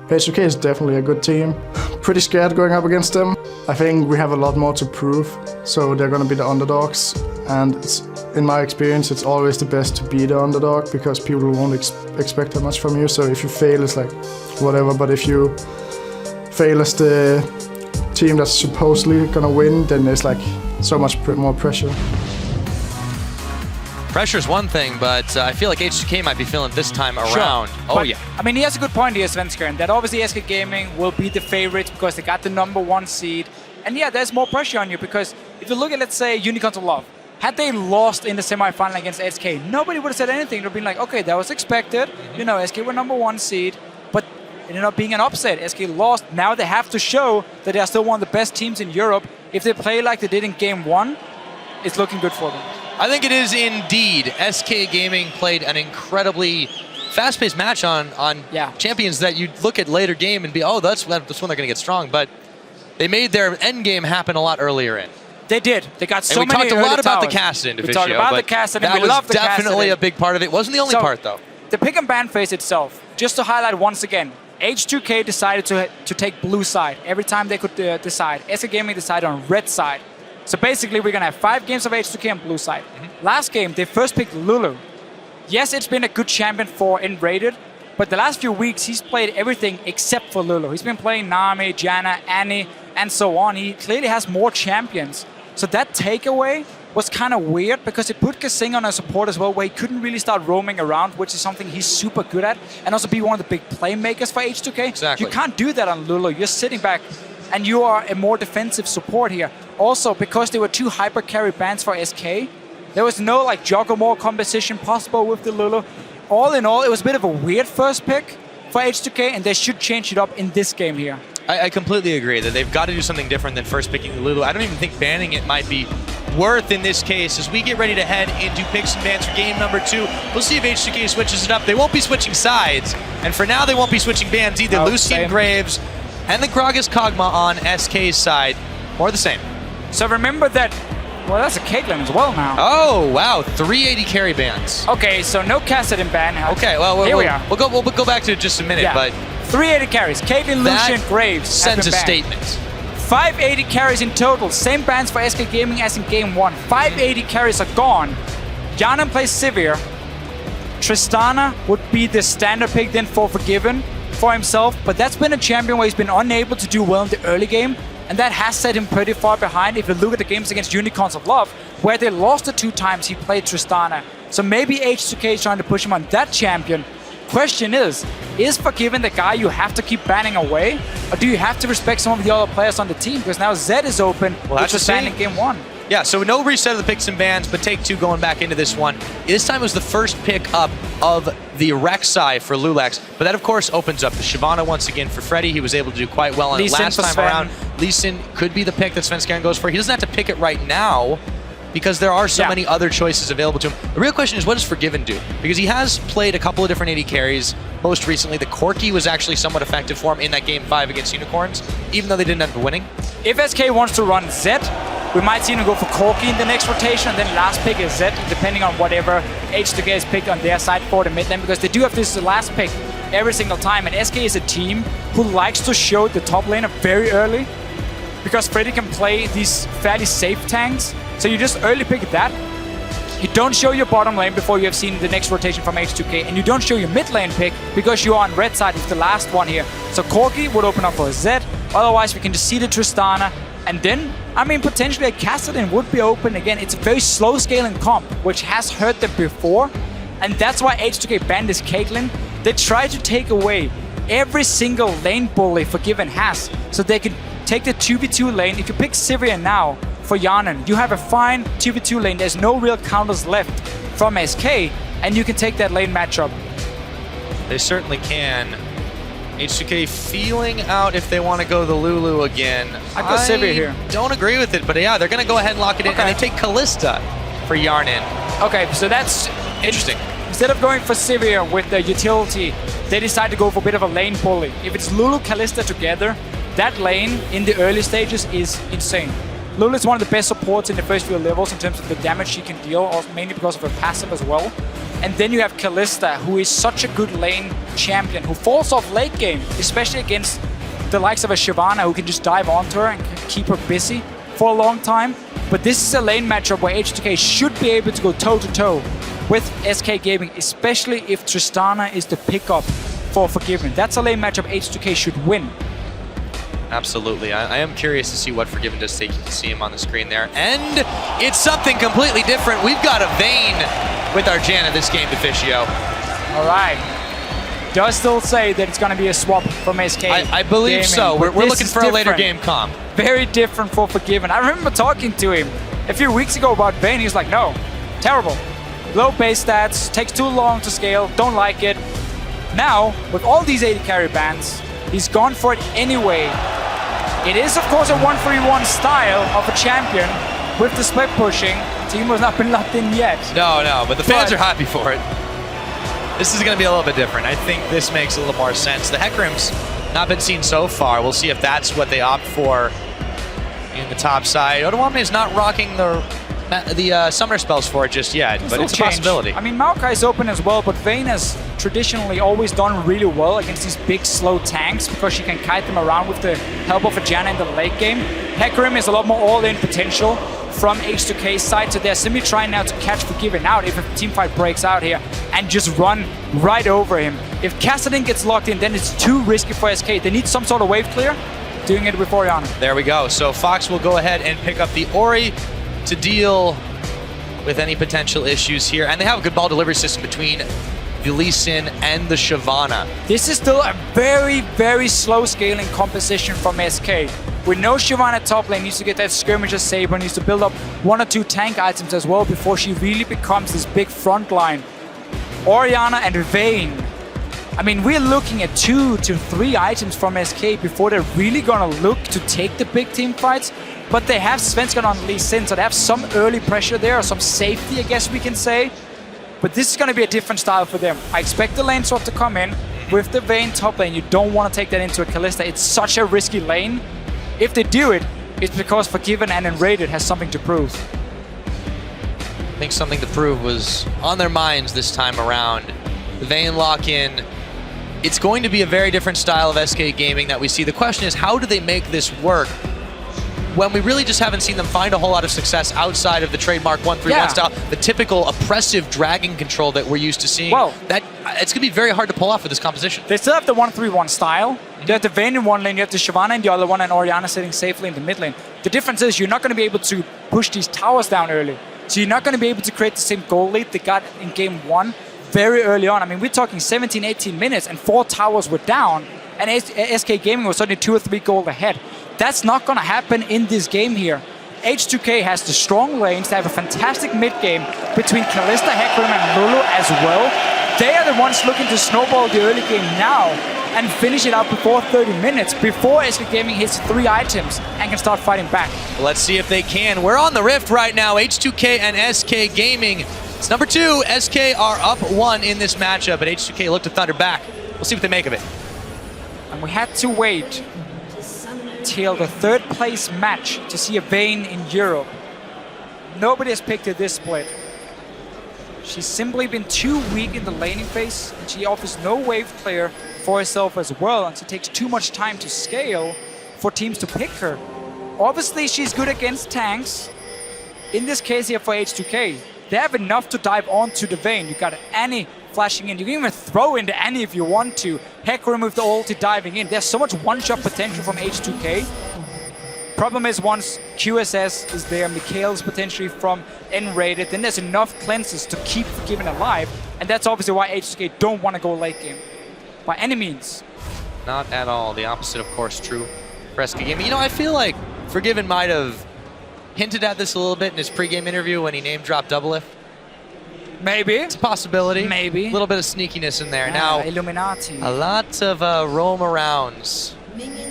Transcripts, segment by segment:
H2K is definitely a good team. Pretty scared going up against them. I think we have a lot more to prove, so they're going to be the underdogs. And in my experience, it's always the best to be the underdog because people won't expect that much from you. So if you fail, it's like whatever. But if you fail as the team that's supposedly going to win, then there's like so much more pressure. Pressure's one thing, but I feel like H2K might be feeling this time around. Sure. Oh, but, yeah. I mean, he has a good point here, Svenskeren, that obviously SK Gaming will be the favorites because they got the #1 seed. And yeah, there's more pressure on you because if you look at, let's say, Unicorns of Love, had they lost in the semifinal against SK, nobody would have said anything. They'd been like, okay, that was expected. You know, SK were #1 seed, but it ended up being an upset. SK lost. Now they have to show that they are still one of the best teams in Europe. If they play like they did in Game 1, it's looking good for them. I think it is indeed. SK Gaming played an incredibly fast-paced match on champions that you'd look at later game and be, oh, that's when they're going to get strong. But they made their end game happen a lot earlier in. They did. They got so many. And we talked a lot about towers. the Kassadin Individual. We talked about the Kassadin, and we love the Kassadin. That was definitely a big part of it. It wasn't the only part, though. The pick and ban phase itself, just to highlight once again, H2K decided to take blue side every time they could decide. SK Gaming decided on red side. So basically, we're going to have 5 games of H2K on blue side. Last game, they first picked Lulu. Yes, it's been a good champion for N-rated, but the last few weeks, he's played everything except for Lulu. He's been playing Nami, Janna, Annie, and so on. He clearly has more champions. So that takeaway was kind of weird because it put Kasing on a support as well, where he couldn't really start roaming around, which is something he's super good at, and also be one of the big playmakers for H2K. Exactly. You can't do that on Lulu. You're sitting back, and you are a more defensive support here. Also, because there were 2 hyper carry bans for SK, there was no like Joggermore composition possible with the Lulu. All in all, it was a bit of a weird first pick for H2K, and they should change it up in this game here. I completely agree that they've got to do something different than first picking the Lulu. I don't even think banning it might be worth in this case. As we get ready to head into picks and bans for game number 2, we'll see if H2K switches it up. They won't be switching sides, and for now they won't be switching bans either. Lucian Graves and the Gragas Kog'Maw on SK's side, or the same. So remember that, well, that's a Caitlyn as well now. Oh, wow, 380 carry bans. Okay, so no Kassadin ban now. Okay, well, here we are. We'll go back to it in just a minute, but 380 carries. Caitlyn, Lucian, Graves sends a statement. 580 carries in total. Same bans for SK Gaming as in Game 1. 580 carries are gone. Yanan plays Sivir. Tristana would be the standard pick then for Forgiven for himself, but that's been a champion where he's been unable to do well in the early game, and that has set him pretty far behind if you look at the games against Unicorns of Love, where they lost the 2 times he played Tristana. So maybe H2K is trying to push him on that champion. Question is Forgiven the guy you have to keep banning away, or do you have to respect some of the other players on the team? Because now Zed is open, which was banned in Game 1. Yeah, so no reset of the picks and bans, but take 2 going back into this one. This time was the first pick up of the Rek'Sai for Lulax, but that of course opens up the Shyvana once again for Freddy. He was able to do quite well on it last time around. Lee Sin could be the pick that Svenskeren goes for. He doesn't have to pick it right now because there are so many other choices available to him. The real question is, what does Forgiven do? Because he has played a couple of different AD carries. Most recently, the Corki was actually somewhat effective for him in that Game 5 against Unicorns, even though they didn't end up winning. If SK wants to run Zed, we might see him go for Corki in the next rotation, and then last pick is Zed, depending on whatever H2K has picked on their side for the mid lane, because they do have this last pick every single time, and SK is a team who likes to show the top laner very early, because Freddy can play these fairly safe tanks, so you just early pick that. You don't show your bottom lane before you have seen the next rotation from H2K, and you don't show your mid lane pick because you're on red side with the last one here. So Corki would open up for a Zed, otherwise we can just see the Tristana, and then, I mean, potentially a Kassadin would be open again. It's a very slow scaling comp, which has hurt them before, and that's why H2K banned this Caitlyn. They try to take away every single lane bully Forgiven has, so they can take the 2v2 lane. If you pick Sivir now for Yanan, you have a fine 2v2 lane. There's no real counters left from SK, and you can take that lane matchup. They certainly can. H2K feeling out if they want to go the Lulu again. I'd go Sivir here. Don't agree with it, but yeah, they're going to go ahead and lock it in, and they take Kalista for Yarnan. Okay, so that's interesting. Instead of going for Sivir with the utility, they decide to go for a bit of a lane bully. If it's Lulu, Kalista together, that lane in the early stages is insane. Lulu is one of the best supports in the first few levels in terms of the damage she can deal, mainly because of her passive as well. And then you have Kalista, who is such a good lane champion, who falls off late game, especially against the likes of a Shyvana, who can just dive onto her and keep her busy for a long time. But this is a lane matchup where H2K should be able to go toe-to-toe with SK Gaming, especially if Tristana is the pickup for Forgiven. That's a lane matchup H2K should win. Absolutely. I am curious to see what Forgiven does take. You can see him on the screen there. And it's something completely different. We've got a Vayne with our Janna this game, Deficio. All right. Does still say that it's going to be a swap from SK. I believe Gaming, so. We're looking for a later different. game comp. Very different for Forgiven. I remember talking to him a few weeks ago about Vayne. He was like, no, terrible. Low base stats, takes too long to scale, don't like it. Now, with all these 80 carry bans, he's gone for it anyway. It is, of course, a 1-3-1 style of a champion with the split pushing. Team has not been locked in yet. No, but the fans are happy for it. This is going to be a little bit different. I think this makes a little more sense. The Hecarim's not been seen so far. We'll see if that's what they opt for in the top side. Odoamne is not rocking the summer spells for it just yet, but it's a possibility. I mean, Maokai is open as well, but Vayne has traditionally always done really well against these big, slow tanks because she can kite them around with the help of a Janna in the late game. Hecarim is a lot more all-in potential from H2K's side, so they're simply trying now to catch Forgiven out if a teamfight breaks out here and just run right over him. If Kassadin gets locked in, then it's too risky for SK. They need some sort of wave clear, doing it with Orianna. There we go. So Fox will go ahead and pick up the Ori to deal with any potential issues here. And they have a good ball delivery system between the Lee Sin and the Shyvana. This is still a very, very slow scaling composition from SK. We know Shyvana top lane needs to get that skirmisher saber, needs to build up 1 or 2 tank items as well before she really becomes this big front line. Orianna and Vayne. I mean, we're looking at 2 to 3 items from SK before they're really gonna look to take the big team fights. But they have Svensson on Lee Sin, so they have some early pressure there, or some safety, I guess we can say. But this is going to be a different style for them. I expect the lane swap to come in. With the Vayne top lane, you don't want to take that into a Kalista. It's such a risky lane. If they do it, it's because Forgiven and Enrated has something to prove. I think something to prove was on their minds this time around. The Vayne lock-in. It's going to be a very different style of SK Gaming that we see. The question is, how do they make this work when we really just haven't seen them find a whole lot of success outside of the trademark 1-3-1 style, the typical oppressive dragon control that we're used to seeing? Well, it's going to be very hard to pull off with this composition. They still have the 1-3-1 style. You have the Vayne in one lane, you have the Shyvana in the other one, and Orianna sitting safely in the mid lane. The difference is you're not going to be able to push these towers down early. So you're not going to be able to create the same goal lead they got in game 1 very early on. I mean, we're talking 17, 18 minutes, and 4 towers were down, and SK Gaming was only 2 or 3 goals ahead. That's not going to happen in this game here. H2K has the strong lanes. They have a fantastic mid-game between Kalista, Hecarim, and Lulu as well. They are the ones looking to snowball the early game now and finish it out before 30 minutes, before SK Gaming hits 3 items and can start fighting back. Let's see if they can. We're on the Rift right now, H2K and SK Gaming. It's number 2. SK are up 1 in this matchup, but H2K look to thunder back. We'll see what they make of it. And we had to wait till the 3rd place match to see a Vayne in Europe. Nobody has picked her this split. She's simply been too weak in the laning phase, and she offers no wave clear for herself as well, and she takes too much time to scale for teams to pick her. Obviously, she's good against tanks. In this case here for H2K, they have enough to dive onto the Vayne. You got Annie flashing in. You can even throw into Annie if you want to. Hecarim with the ulti diving in. There's so much one-shot potential from H2K. Problem is, once QSS is there, Mikhail's potentially from Enrated, then there's enough cleanses to keep Forgiven alive, and that's obviously why H2K don't want to go late game. By any means. Not at all. The opposite, of course, true for SK Gaming. You know, I feel like Forgiven might have hinted at this a little bit in his pregame interview when he name-dropped Doublelift. Maybe. It's a possibility. Maybe. A little bit of sneakiness in there. Yeah, now, Illuminati. A lot of roam arounds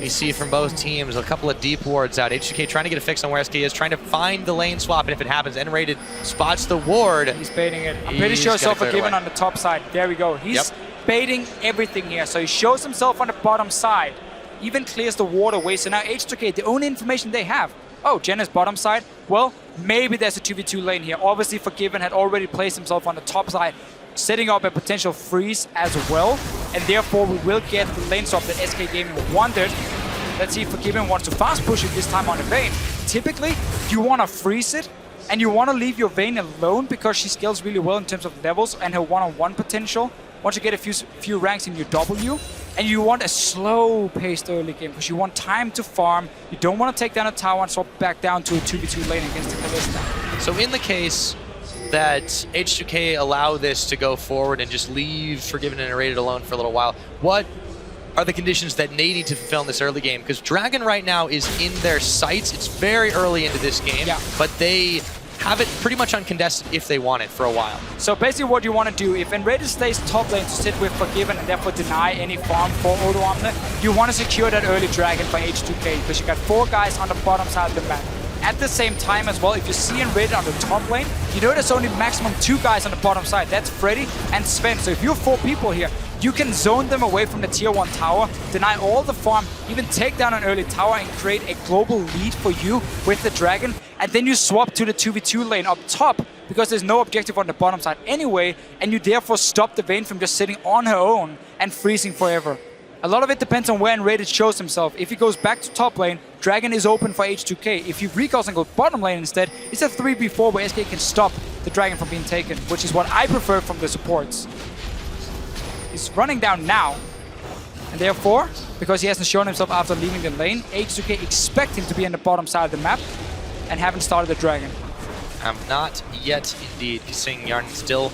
we see from both teams. A couple of deep wards out. H2K trying to get a fix on where SK is, trying to find the lane swap, and if it happens, Enrated spots the ward. He's baiting it. I'm pretty sure so Forgiven on the top side. There we go. He's baiting everything here. So he shows himself on the bottom side. Even clears the ward away. So now H2K, the only information they have, oh, Jenna's bottom side. Well, maybe there's a 2v2 lane here. Obviously, Forgiven had already placed himself on the top side setting up a potential freeze as well. And therefore, we will get the lane swap that SK Gaming wanted. Let's see if Forgiven wants to fast push it this time on the Vayne. Typically, you want to freeze it, and you want to leave your Vayne alone because she scales really well in terms of levels and her one-on-one potential. Once you get a few ranks in your W, and you want a slow-paced early game because you want time to farm. You don't want to take down a tower and swap back down to a 2v2 lane against the Kalista. So in the case that H2K allow this to go forward and just leave Forgiven and Rated alone for a little while, what are the conditions that they need to fulfill in this early game? Because Dragon right now is in their sights. It's very early into this game, but they have it pretty much uncontested if they want it for a while. So basically what you want to do, if Enrated stays top lane to sit with Forgiven and therefore deny any farm for Odoamne, you want to secure that early Dragon for H2K because you got 4 guys on the bottom side of the map. At the same time as well, if you see Enrated on the top lane, you know there's only maximum 2 guys on the bottom side. That's Freddy and Sven. So if you're 4 people here, you can zone them away from the tier 1 tower, deny all the farm, even take down an early tower and create a global lead for you with the Dragon. And then you swap to the 2v2 lane up top because there's no objective on the bottom side anyway, and you therefore stop the Vayne from just sitting on her own and freezing forever. A lot of it depends on where Enrated shows himself. If he goes back to top lane, Dragon is open for H2K. If he recalls and goes bottom lane instead, it's a 3v4 where SK can stop the Dragon from being taken, which is what I prefer from the supports. He's running down now, and therefore, because he hasn't shown himself after leaving the lane, H2K expect him to be on the bottom side of the map and haven't started the Dragon. Not yet, indeed. Seeing Yarn still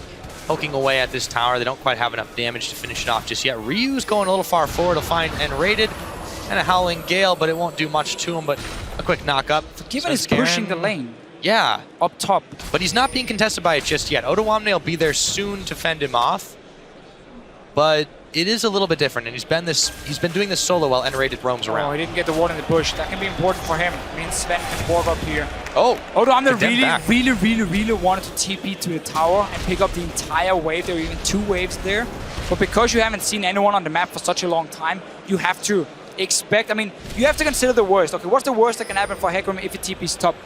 poking away at this tower. They don't quite have enough damage to finish it off just yet. Ryu's going a little far forward to find Enrated and a Howling Gale, but it won't do much to him, but a quick knock up. Forgiven is pushing the lane. Yeah. Up top. But he's not being contested by it just yet. Odoamne will be there soon to fend him off. But it is a little bit different, and he's been doing this solo while Enrated roams around. Oh, he didn't get the ward in the bush. That can be important for him. It means Sven can warp up here. Oh, Odoamne really wanted to TP to the tower and pick up the entire wave. There were even 2 waves there. But because you haven't seen anyone on the map for such a long time, you have to expect, I mean, you have to consider the worst. Okay, what's the worst that can happen for Hecarim if he TP's top?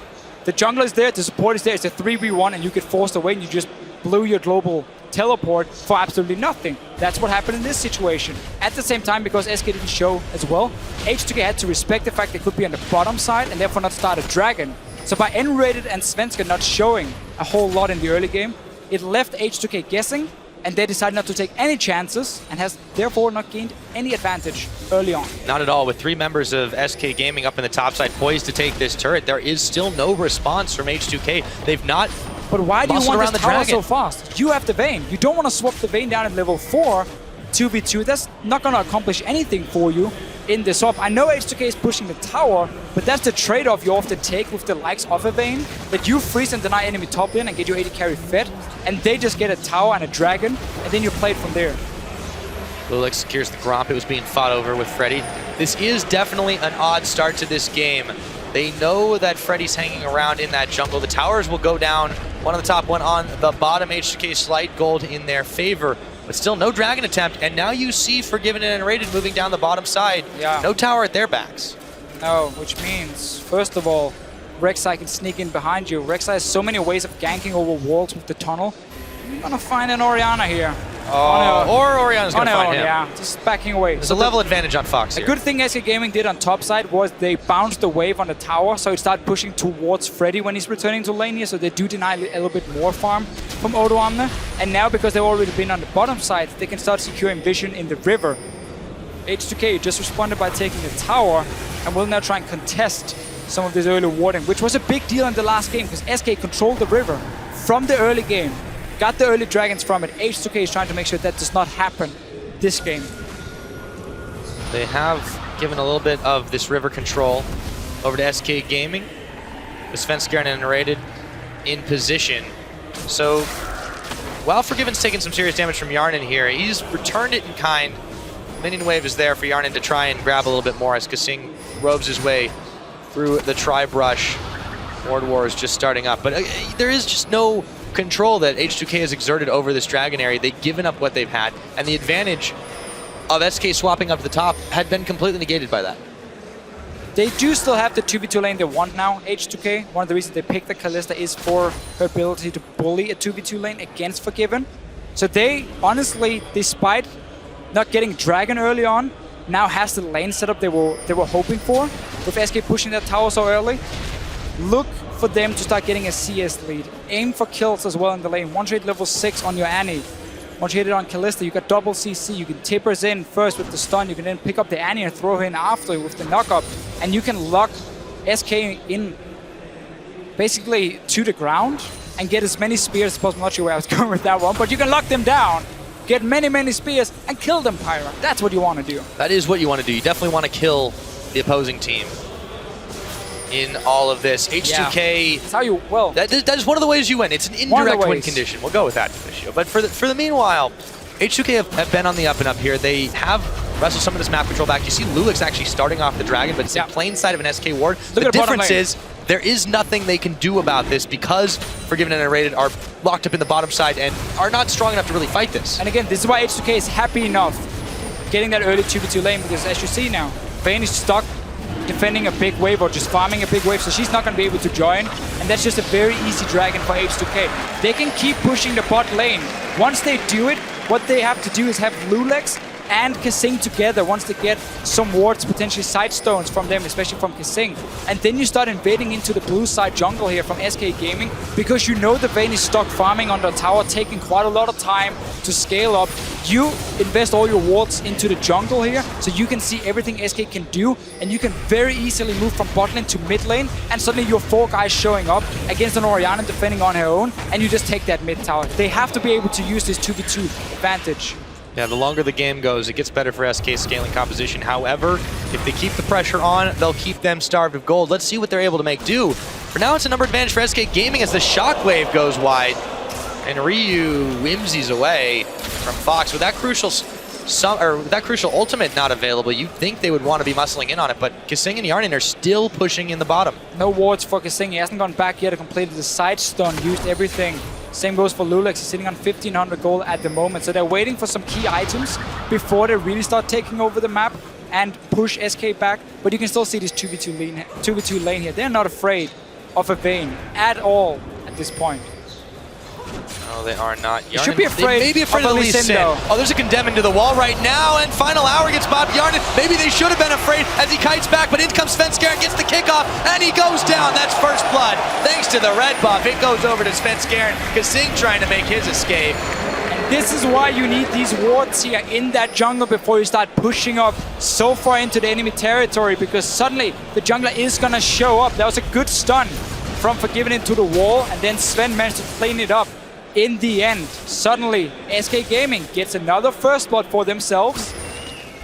The jungler is there, the support is there, it's a 3v1 and you get forced away and you just blew your global teleport for absolutely nothing. That's what happened in this situation. At the same time, because SK didn't show as well, H2K had to respect the fact they could be on the bottom side and therefore not start a Dragon. So by Enrated and Svenska not showing a whole lot in the early game, it left H2K guessing, and they decided not to take any chances and has therefore not gained any advantage early on. Not at all. With 3 members of SK Gaming up in the top side poised to take this turret, there is still no response from H2K. They've not. But why do you want this tower Dragon so fast? You have the Vayne. You don't want to swap the Vayne down at level 4, 2v2. That's not going to accomplish anything for you in the swap. I know H2K is pushing the tower, but that's the trade-off you often take with the likes of a Vayne, that you freeze and deny enemy top lane and get your AD carry fed, and they just get a tower and a Dragon, and then you play it from there. Lulek secures the Gromp. It was being fought over with Freddy. This is definitely an odd start to this game. They know that Freddy's hanging around in that jungle. The towers will go down, one on the top, one on the bottom. H2K slight gold in their favor, but still no Dragon attempt. And now you see Forgiven and Enrated moving down the bottom side. Yeah. No tower at their backs. No, which means, first of all, Rek'Sai can sneak in behind you. Rek'Sai has so many ways of ganking over walls with the tunnel. You're gonna find an Orianna here. Or Orianna's gonna find him. Yeah, just backing away. There's a level advantage on Fox here. A good thing SK Gaming did on top side was they bounced the wave on the tower, so it started pushing towards Freddy when he's returning to lane here, so they do deny a little bit more farm from Odoamne. And now, because they've already been on the bottom side, they can start securing vision in the river. H2K just responded by taking the tower, and will now try and contest some of this early warding, which was a big deal in the last game, because SK controlled the river from the early game. Got the early Dragons from it. H2K is trying to make sure that does not happen this game. They have given a little bit of this river control over to SK Gaming. With Svenska and Enrated in position. So, while Forgiven's taken some serious damage from Yarnin here, he's returned it in kind. Minion wave is there for Yarnin to try and grab a little bit more as Kasing robes his way through the tri-brush. Ward War is just starting up, but there is just no control that H2K has exerted over this Dragon area. They've given up what they've had, and the advantage of SK swapping up the top had been completely negated by that. They do still have the 2v2 lane they want now, H2K. One of the reasons they picked the Kalista is for her ability to bully a 2v2 lane against Forgiven. So they, honestly, despite not getting Dragon early on, now has the lane setup they were hoping for, with SK pushing that tower so early. Look for them to start getting a CS lead. Aim for kills as well in the lane. Once you hit level 6 on your Annie, once you hit it on Kalista, you got double CC. You can tip her in first with the stun. You can then pick up the Annie and throw her in after with the knock-up. And you can lock SK in basically to the ground and get as many spears as possible. I'm not sure where I was going with that one, but you can lock them down, get many spears, and kill them, Pyra. That's what you want to do. That is what you want to do. You definitely want to kill the opposing team in all of this. H2K, That's how you, well, that is one of the ways you win. It's an indirect win condition. We'll go with that for sure. But for the meanwhile, H2K have been on the up and up here. They have wrestled some of this map control back. You see Lulix actually starting off the Dragon, but it's in plain sight of an SK ward. The difference is there is nothing they can do about this because Forgiven and Unrated are locked up in the bottom side and are not strong enough to really fight this. And again, this is why H2K is happy enough getting that early 2v2 lane, because as you see now, Vayne is stuck defending a big wave or just farming a big wave, so she's not going to be able to join, and that's just a very easy Dragon for H2K. They can keep pushing the bot lane. Once they do it, what they have to do is have Lulix and Kasing together once they get some wards, potentially side stones from them, especially from Kasing. And then you start invading into the blue side jungle here from SK Gaming, because you know the Vayne is stuck farming on the tower, taking quite a lot of time to scale up. You invest all your wards into the jungle here, so you can see everything SK can do, and you can very easily move from bot lane to mid lane, and suddenly your 4 guys showing up against an Orianna defending on her own, and you just take that mid tower. They have to be able to use this 2v2 advantage. Yeah, the longer the game goes, it gets better for SK's scaling composition. However, if they keep the pressure on, they'll keep them starved of gold. Let's see what they're able to make do. For now, it's a number advantage for SK Gaming as the Shockwave goes wide. And Ryu whimsies away from Fox. With that crucial ultimate not available, you'd think they would want to be muscling in on it, but Kasing and Yarnin are still pushing in the bottom. No wards for Kasing. He hasn't gone back yet to complete the side stun, used everything. Same goes for Lulix. He's sitting on 1,500 gold at the moment. So they're waiting for some key items before they really start taking over the map and push SK back. But you can still see this 2v2 lane here. They're not afraid of a Vayne at all at this point. No, they are not. You should be afraid. They may be afraid of Lee Sin. Oh, there's a condemn into the wall right now, and final hour gets Bob Yarnin. Maybe they should have been afraid as he kites back, but in comes Svenskeren, gets the kickoff, and he goes down. That's first blood. Thanks to the red buff, it goes over to Svenskeren. Kasing trying to make his escape. And this is why you need these wards here in that jungle before you start pushing up so far into the enemy territory, because suddenly the jungler is going to show up. That was a good stun from Forgiven into the wall, and then Sven managed to clean it up. In the end, suddenly SK Gaming gets another first blood for themselves,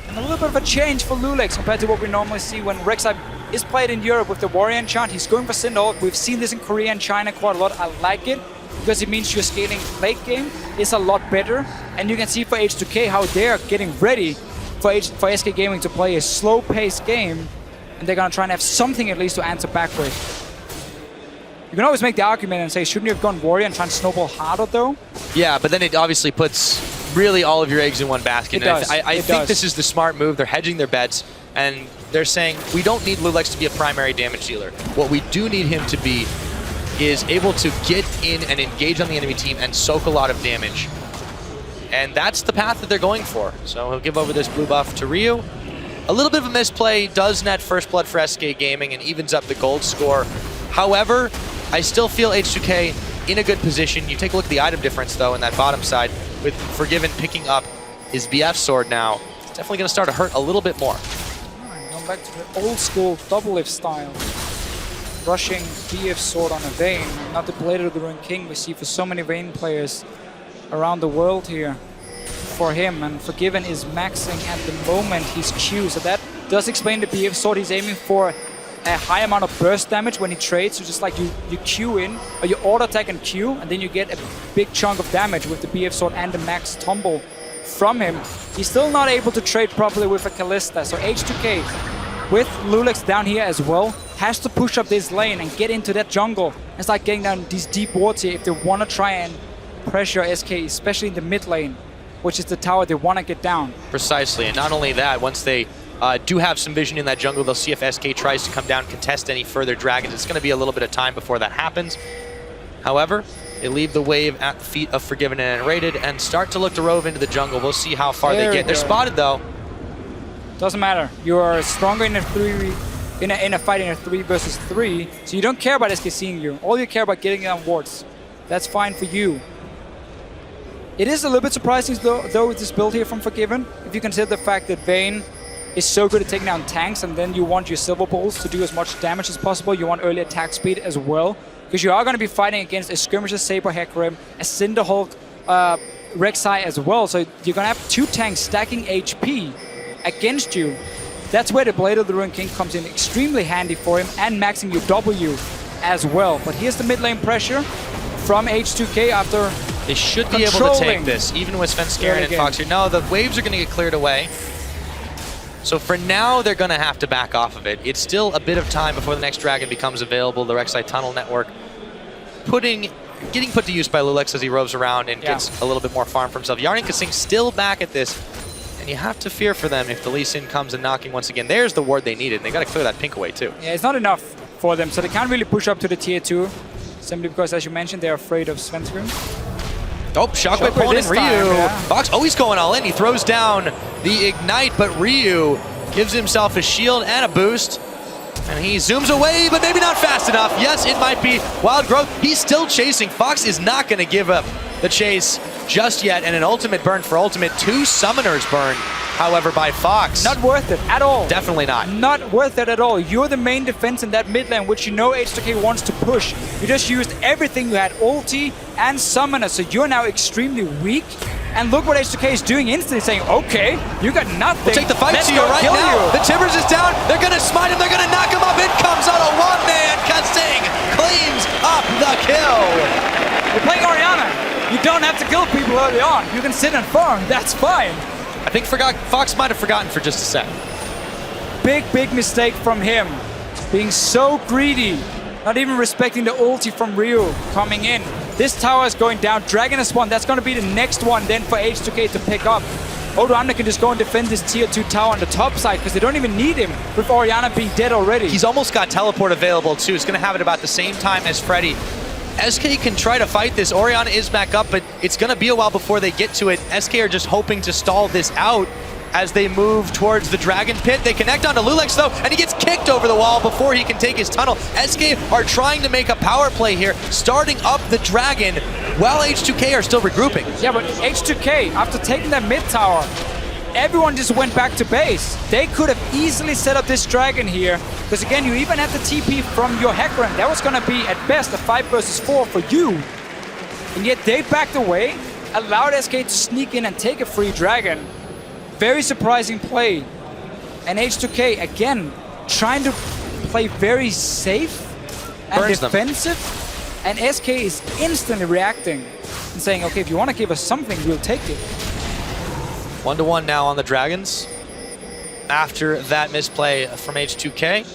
and a little bit of a change for Lulix compared to what we normally see when Rek'Sai is played in Europe with the warrior enchant. He's going for Sindel. We've seen this in Korea and China quite a lot. I like it because it means your scaling late game is a lot better, and you can see for H2K how they're getting ready for SK Gaming to play a slow-paced game, and they're gonna try and have something at least to answer back with. You can always make the argument and say, shouldn't you have gone warrior and try and snowball harder though? Yeah, but then it obviously puts really all of your eggs in one basket. It does. I think this is the smart move. They're hedging their bets, and they're saying, we don't need Lulix to be a primary damage dealer. What we do need him to be is able to get in and engage on the enemy team and soak a lot of damage. And that's the path that they're going for. So he'll give over this blue buff to Ryu. A little bit of a misplay does net first blood for SK Gaming and evens up the gold score. However, I still feel H2K in a good position. You take a look at the item difference, though, in that bottom side, with Forgiven picking up his BF sword now. It's definitely going to start to hurt a little bit more. Going back to the old school double lift style. Rushing BF sword on a Vayne. Not the Blade of the Ruined King we see for so many Vayne players around the world here for him. And Forgiven is maxing at the moment his Q. So that does explain the BF sword. He's aiming for a high amount of burst damage when he trades, so just like you Q in, or you auto attack and Q, and then you get a big chunk of damage with the BF sword and the max tumble from him. He's still not able to trade properly with a Kalista, so H2K, with Lulix down here as well, has to push up this lane and get into that jungle and start getting down these deep wards here if they want to try and pressure SK, especially in the mid lane, which is the tower they want to get down. Precisely, and not only that, once they do have some vision in that jungle, they'll see if SK tries to come down, contest any further dragons. It's going to be a little bit of time before that happens. However, They leave the wave at the feet of Forgiven and Rated and start to look to rove into the jungle. We'll see how far they get. They're spotted though. Doesn't matter. You are stronger in a fight in a 3 versus 3, so you don't care about SK seeing you. All you care about getting it on wards. That's fine for you. It is a little bit surprising though with this build here from Forgiven, if you consider the fact that Vayne is so good at taking down tanks, and then you want your Silver Balls to do as much damage as possible. You want early attack speed as well, because you are going to be fighting against a Skirmisher Saber Hecarim, a Cinderhulk Rek'Sai as well, so you're going to have 2 tanks stacking HP against you. That's where the Blade of the Ruined King comes in extremely handy for him, and maxing your W as well. But here's the mid lane pressure from H2K after they should be able to take this, even with Svenskeren and Fox here. No, the waves are going to get cleared away. So for now, they're going to have to back off of it. It's still a bit of time before the next dragon becomes available. The Rek'Sai Tunnel Network getting put to use by Lulex as he roves around and gets a little bit more farm for himself. Yarn and Kasing still back at this, and you have to fear for them if the Lee Sin comes and knocking once again. There's the ward they needed, and they got to clear that pink away too. Yeah, it's not enough for them, so they can't really push up to the tier 2, simply because, as you mentioned, they're afraid of Svenskeren. Oh, Shockwave pulling in Ryu. Fox, he's going all in. He throws down the Ignite, but Ryu gives himself a shield and a boost. And he zooms away, but maybe not fast enough. Yes, it might be Wild Growth. He's still chasing. Fox is not going to give up the chase just yet. And an ultimate burn for ultimate. 2 summoners burned, however, by Fox. Not worth it at all. Definitely not. Not worth it at all. You're the main defense in that mid lane, which you know H2K wants to push. You just used everything. You had ulti and summoner, so you're now extremely weak. And look what H2K is doing instantly, saying, okay, you got nothing. We'll take the fight to you right now. The Timbers is down. They're going to smite him. They're going to knock him up. In comes H2K, and Kasing cleans up the kill. You're playing Orianna. You don't have to kill people early on. You can sit and farm. That's fine. I think Fox might have forgotten for just a sec. Big mistake from him. Being so greedy. Not even respecting the ulti from Ryu coming in. This tower is going down. Dragon is spawned. That's going to be the next one then for H2K to pick up. H2K can just go and defend this tier 2 tower on the top side because they don't even need him with Orianna being dead already. He's almost got teleport available too. He's going to have it about the same time as Freddy. SK can try to fight this. Orianna is back up, but it's going to be a while before they get to it. SK are just hoping to stall this out as they move towards the Dragon Pit. They connect onto Lulex though, and he gets kicked over the wall before he can take his tunnel. SK are trying to make a power play here, starting up the Dragon, while H2K are still regrouping. Yeah, but H2K, after taking that mid tower, everyone just went back to base. They could have easily set up this Dragon here, because again, you even had the TP from your Hecarim. That was going to be, at best, a 5 versus 4 for you. And yet they backed away, allowed SK to sneak in and take a free Dragon. Very surprising play. And H2K, again, trying to play very safe and defensive. And SK is instantly reacting and saying, okay, if you want to give us something, we'll take it. 1-1 now on the Dragons. After that misplay from H2K.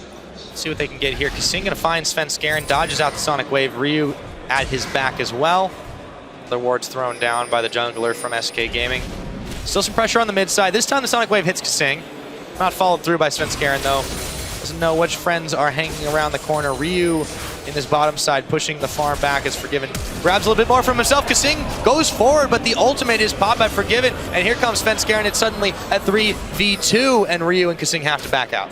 See what they can get here. Kasing gonna find Svenskeren, dodges out the Sonic Wave. Ryu at his back as well. The ward's thrown down by the jungler from SK Gaming. Still some pressure on the mid side. This time the Sonic Wave hits Kasing. Not followed through by Svenskeren though. Doesn't know which friends are hanging around the corner. Ryu in this bottom side pushing the farm back as Forgiven grabs a little bit more from himself. Kasing goes forward, but the ultimate is popped by Forgiven. And here comes Svenskeren. It's suddenly a 3v2 and Ryu and Kasing have to back out.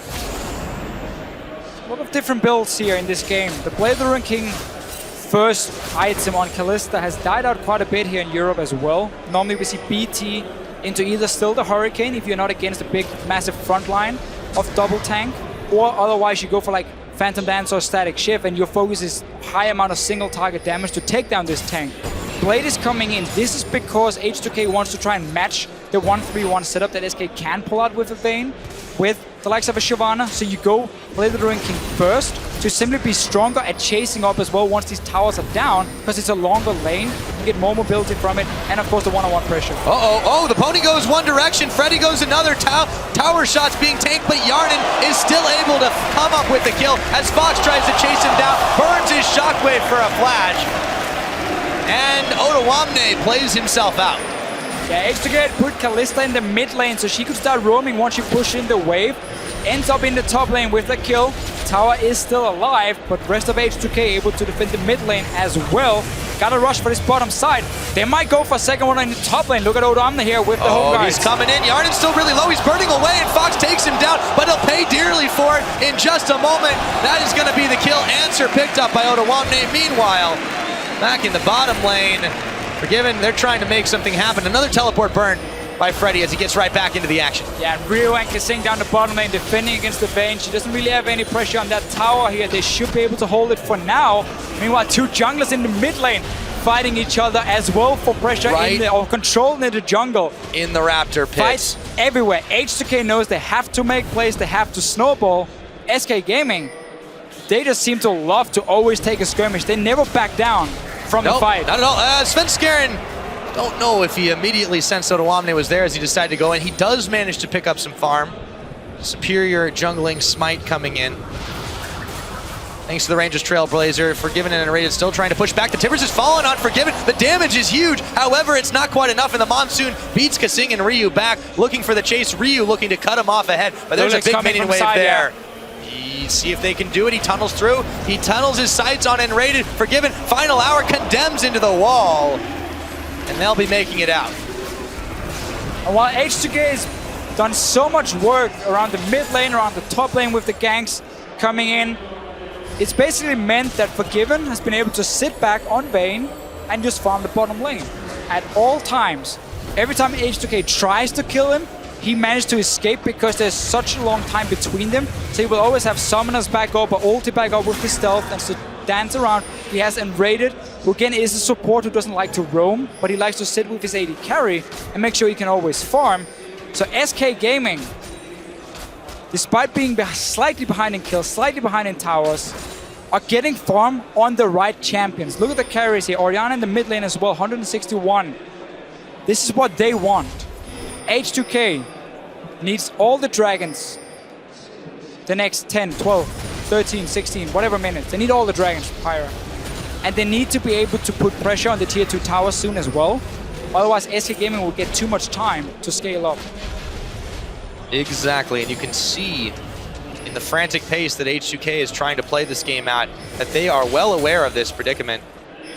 A lot of different builds here in this game. The Blade of the Ruined King first item on Kalista has died out quite a bit here in Europe as well. Normally we see BT into either still the Hurricane if you're not against a big massive front line of double tank, or otherwise you go for like Phantom Dance or Static Shift and your focus is high amount of single target damage to take down this tank. Blade is coming in. This is because H2K wants to try and match the 1-3-1 setup that SK can pull out with a Vayne, with the likes of a Shyvana. So you go Blade of the Ruined King first to simply be stronger at chasing up as well once these towers are down, because it's a longer lane. You get more mobility from it, and of course the one-on-one pressure. The pony goes one direction, Freddy goes another. Tower shots being tanked, but Yarnan is still able to come up with the kill as Fox tries to chase him down, burns his shockwave for a flash, and H2K plays himself out. Yeah, H2K put Kalista in the mid lane so she could start roaming once you push in the wave. Ends up in the top lane with the kill. Tower is still alive, but rest of H2K able to defend the mid lane as well. Gotta rush for this bottom side. They might go for a second one in the top lane. Look at Odomna here with the home guys. He's coming in. Yarnen's still really low. He's burning away, and Fox takes him down, but he'll pay dearly for it in just a moment. That is going to be the kill. Answer picked up by Odomna. Meanwhile, back in the bottom lane, Forgiven, they're trying to make something happen. Another teleport burn by Freddy as he gets right back into the action. Yeah, Rio and Kasing down the bottom lane defending against the Vayne. She doesn't really have any pressure on that tower here. They should be able to hold it for now. Meanwhile, two junglers in the mid lane fighting each other as well for pressure or control in the jungle. In the Raptor pits. Fights everywhere. H2K knows they have to make plays, they have to snowball. SK Gaming, they just seem to love to always take a skirmish. They never back down from the fight. Not at all. Svenskeren, don't know if he immediately sensed Odomna was there as he decided to go in. He does manage to pick up some farm. Superior jungling smite coming in. Thanks to the Rangers Trailblazer. Forgiven and Rated still trying to push back. The Timbers is falling on Forgiven. The damage is huge. However, it's not quite enough, and the Monsoon beats Kasing and Ryu back, looking for the chase. Ryu looking to cut him off ahead, but there's a big minion wave there. See if they can do it. He tunnels through. He tunnels his sights on Enrated. Forgiven. Final hour condemns into the wall, and they'll be making it out. And while H2K has done so much work around the mid lane, around the top lane with the ganks coming in, it's basically meant that Forgiven has been able to sit back on Vayne and just farm the bottom lane at all times. Every time H2K tries to kill him, he managed to escape because there's such a long time between them. So he will always have summoners back up or ulti back up with his stealth and to dance around. He has Enrated, who again is a support who doesn't like to roam, but he likes to sit with his AD carry and make sure he can always farm. So SK Gaming, despite being slightly behind in kills, slightly behind in towers, are getting farm on the right champions. Look at the carries here. Orianna in the mid lane as well, 161. This is what they want. H2K needs all the dragons the next 10, 12, 13, 16, whatever minutes. They need all the dragons, Pyra. And they need to be able to put pressure on the tier 2 towers soon as well. Otherwise, SK Gaming will get too much time to scale up. Exactly, and you can see in the frantic pace that H2K is trying to play this game at, that they are well aware of this predicament.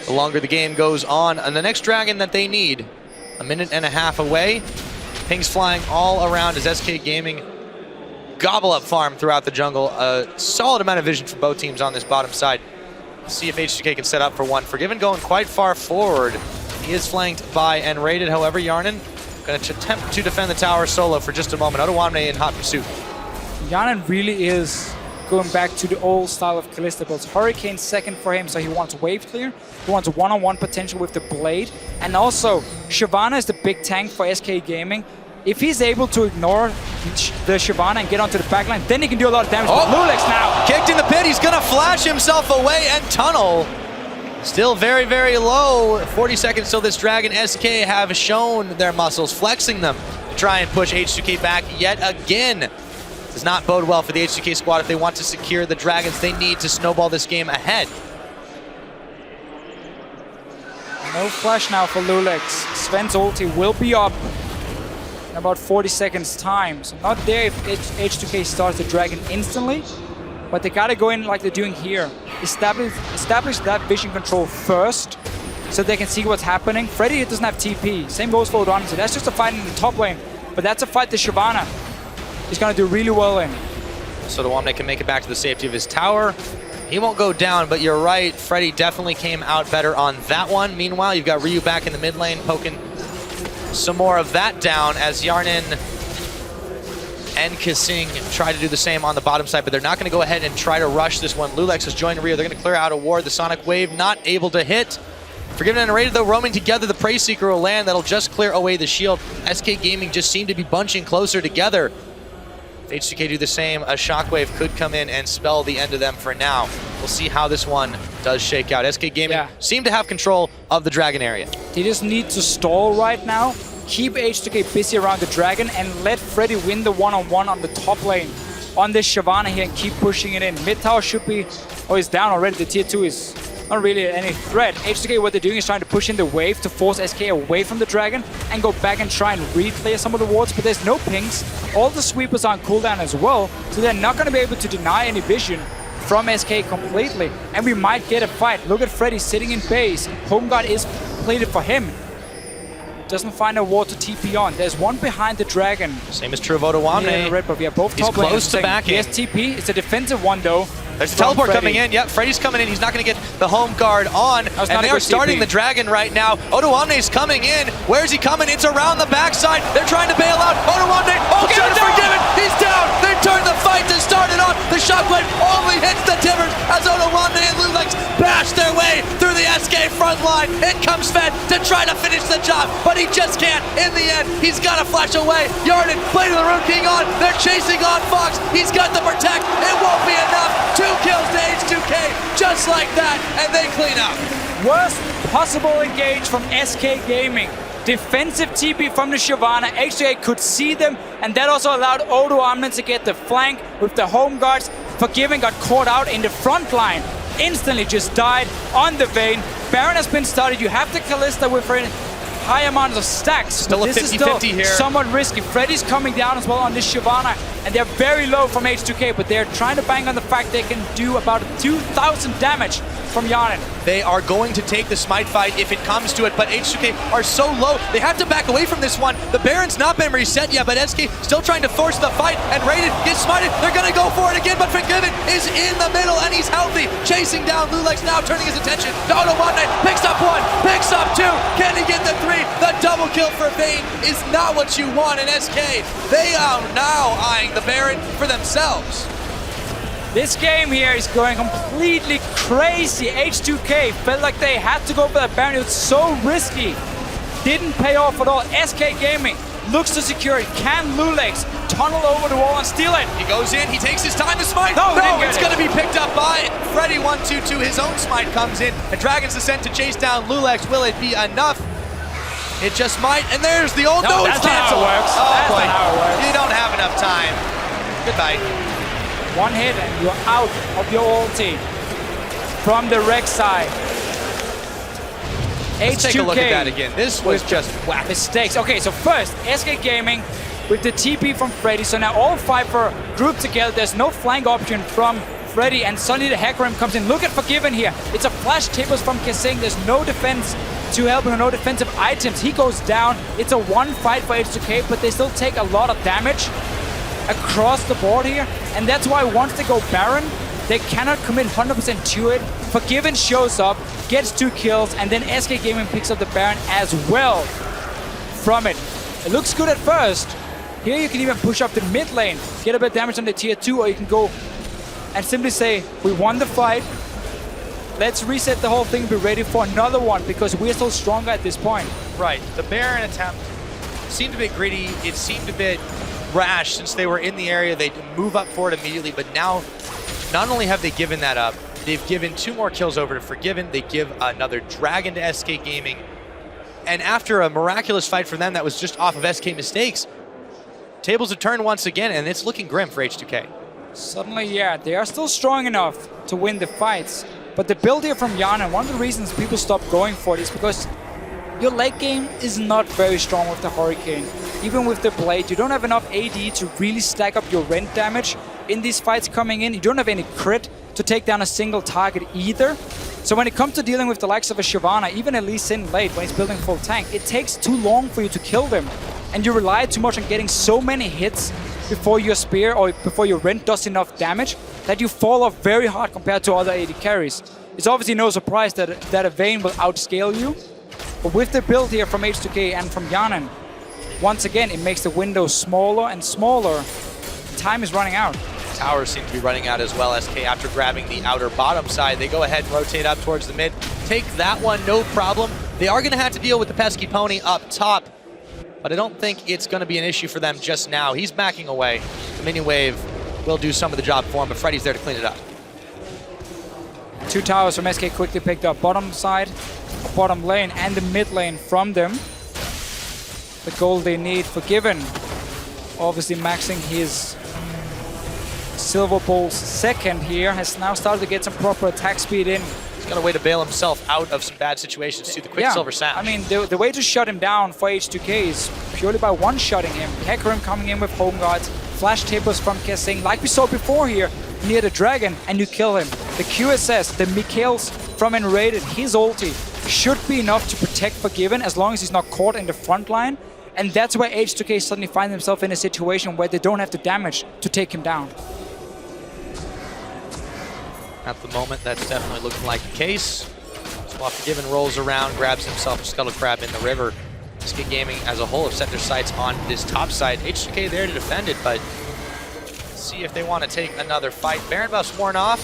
The longer the game goes on, and the next dragon that they need, a minute and a half away. Pings flying all around as SK Gaming gobble up farm throughout the jungle. A solid amount of vision for both teams on this bottom side. See if H2K can set up for one. Forgiven going quite far forward. He is flanked by Enrated, however, Yarnen going to attempt to defend the tower solo for just a moment. Odomna in hot pursuit. Yarnen really is going back to the old style of Kalista builds. Hurricane second for him, so he wants wave clear. He wants one-on-one potential with the blade. And also, Shyvana is the big tank for SK Gaming. If he's able to ignore the Shyvana and get onto the backline, then he can do a lot of damage. Lulex now kicked in the pit. He's going to flash himself away and tunnel. Still very, very low. 40 seconds till this dragon. SK have shown their muscles, flexing them to try and push H2K back yet again. Does not bode well for the H2K squad if they want to secure the dragons. They need to snowball this game ahead. No flash now for Lulex. Sven's ulti will be up in about 40 seconds time. So not there if H2K starts the dragon instantly, but they gotta go in like they're doing here. Establish that vision control first so they can see what's happening. Freddy doesn't have TP. Same goes for Odomna. So that's just a fight in the top lane, but that's a fight that Shyvana is gonna do really well in. So Odomna can make it back to the safety of his tower. He won't go down, but you're right. Freddy definitely came out better on that one. Meanwhile, you've got Ryu back in the mid lane, poking some more of that down as Yarnen and Kasing try to do the same on the bottom side, but they're not going to go ahead and try to rush this one. Lulex has joined Ryu. They're going to clear out a ward. The Sonic Wave not able to hit. Forgiven and Rated, though, roaming together. The Prey Seeker will land. That'll just clear away the shield. SK Gaming just seem to be bunching closer together. If H2K do the same, a Shockwave could come in and spell the end of them for now. We'll see how this one does shake out. SK Gaming seem to have control of the dragon area. They just need to stall right now, keep H2K busy around the dragon, and let Freddy win the one-on-one on the top lane on this Shyvana here and keep pushing it in. Mid tower should be, oh, it's down already. The tier 2 is not really any threat. H2K, what they're doing is trying to push in the wave to force SK away from the dragon and go back and try and replay some of the wards, but there's no pings. All the sweepers are on cooldown as well, so they're not going to be able to deny any vision from SK completely, and we might get a fight. Look at Freddy sitting in base. Home guard is completed for him. Doesn't find a ward to TP on. There's one behind the dragon. Same is true of Odoamne. Red buff. Yeah, both He's top laners close to saying, back in. Yes, TP. It's a defensive one though. There's a teleport coming in. Yep, Freddy's coming in. He's not going to get the home guard on. And they are starting the dragon right now. Odoamne's coming in. Where's he coming? It's around the backside. They're trying to bail out. Odoamne, shot forgiven. He's down. They turn the fight to start it off. The shockwave only hits the timbers as Odoamne and Lulex bash their way through the SK front line. In comes Fed to try to finish the job, but he just can't. In the end, he's got to flash away. Yarden, Blade of the Rune King on. They're chasing on Fox. He's got the protect. It won't be enough. 2 kills to H2K, just like that, and they clean up. Worst possible engage from SK Gaming. Defensive TP from the Shyvana. H2K could see them, and that also allowed Odoamne to get the flank with the home guards. Forgiven got caught out in the front line. Instantly just died on the Vayne. Baron has been started. You have the Kalista with her high amounts of stacks. Still a 50-50 here. Somewhat risky. Freddy's coming down as well on this Shyvana, and they're very low from H2K, but they're trying to bang on the fact they can do about 2,000 damage from Yarden. They are going to take the smite fight if it comes to it, but H2K are so low, they have to back away from this one. The Baron's not been reset yet, but SK still trying to force the fight, and Raiden gets smited. They're gonna go for it again, but Forgiven is in the middle, and he's healthy. Chasing down Lulex now, turning his attention to Odoamne. Picks up 1, picks up 2. Can he get the 3? The double kill for Vayne is not what you want in SK. They are now eyeing the Baron for themselves. This game here is going completely crazy. H2K felt like they had to go for that Baron. It was so risky. Didn't pay off at all. SK Gaming looks to secure it. Can Lulex tunnel over the wall and steal it? He goes in, he takes his time to smite. No, it's going to be picked up by Freddy. 1-2-2. His own smite comes in, and Dragon's Descent to chase down Lulex. Will it be enough? It just might, and there's the old no, it's canceled. That's not how it works. You don't have enough time. Goodbye. One hit and you're out of your ulti from the Rek'Sai. Let's take a look at that again. This was just whack. Mistakes. Okay, so first, SK Gaming with the TP from Freddy. So now all 5 are grouped together. There's no flank option from Freddy, and suddenly the Hecarim comes in. Look at Forgiven here. It's a flash tables from Kesing. There's no defense to help him, no defensive items. He goes down. It's a 1 fight for H2K, but they still take a lot of damage across the board here, and that's why once they go Baron, they cannot commit 100% to it. Forgiven shows up, gets 2 kills, and then SK Gaming picks up the Baron as well from it. It looks good at first. Here you can even push up the mid lane, get a bit of damage on the tier 2, or you can go and simply say, we won the fight, let's reset the whole thing, be ready for another one, because we're still stronger at this point. Right, the Baron attempt seemed a bit gritty, it seemed a bit rash since they were in the area. They move up for it immediately, but now not only have they given that up, they've given 2 more kills over to Forgiven. They give another dragon to SK Gaming, and after a miraculous fight for them that was just off of SK mistakes, tables have turned once again, and it's looking grim for H2K. Suddenly, yeah, they are still strong enough to win the fights, but the build here from Yana, one of the reasons people stop going for it is because your late game is not very strong with the Hurricane. Even with the Blade, you don't have enough AD to really stack up your rend damage in these fights coming in. You don't have any crit to take down a single target either. So when it comes to dealing with the likes of a Shyvana, even at least in late when he's building full tank, it takes too long for you to kill them. And you rely too much on getting so many hits before your spear or before your rend does enough damage that you fall off very hard compared to other AD carries. It's obviously no surprise that a Vayne will outscale you. But with the build here from H2K and from Yanan, once again, it makes the window smaller and smaller. Time is running out. Towers seem to be running out as well. SK, after grabbing the outer bottom side, they go ahead and rotate up towards the mid. Take that one, no problem. They are going to have to deal with the pesky pony up top, but I don't think it's going to be an issue for them just now. He's backing away. The minion wave will do some of the job for him, but Freddy's there to clean it up. 2 towers from SK quickly picked up. Bottom side, bottom lane, and the mid lane from them. The gold they need. Forgiven, obviously maxing his Silver Bull's second here, has now started to get some proper attack speed in. He's got a way to bail himself out of some bad situations too. The Quicksilver Sash. I mean, the way to shut him down for H2K is purely by one-shotting him. Hecarim coming in with home guards, flash tapers from Kesing. Like we saw before here, near the Dragon and you kill him. The QSS, the Mikhails from Enrated, his ulti should be enough to protect Forgiven as long as he's not caught in the front line. And that's where H2K suddenly find themselves in a situation where they don't have the damage to take him down. At the moment, that's definitely looking like the case. So while Forgiven rolls around, grabs himself a Scuttle Crab in the river, SK Gaming as a whole have set their sights on this top side. H2K there to defend it, but see if they want to take another fight. Baron buff's worn off.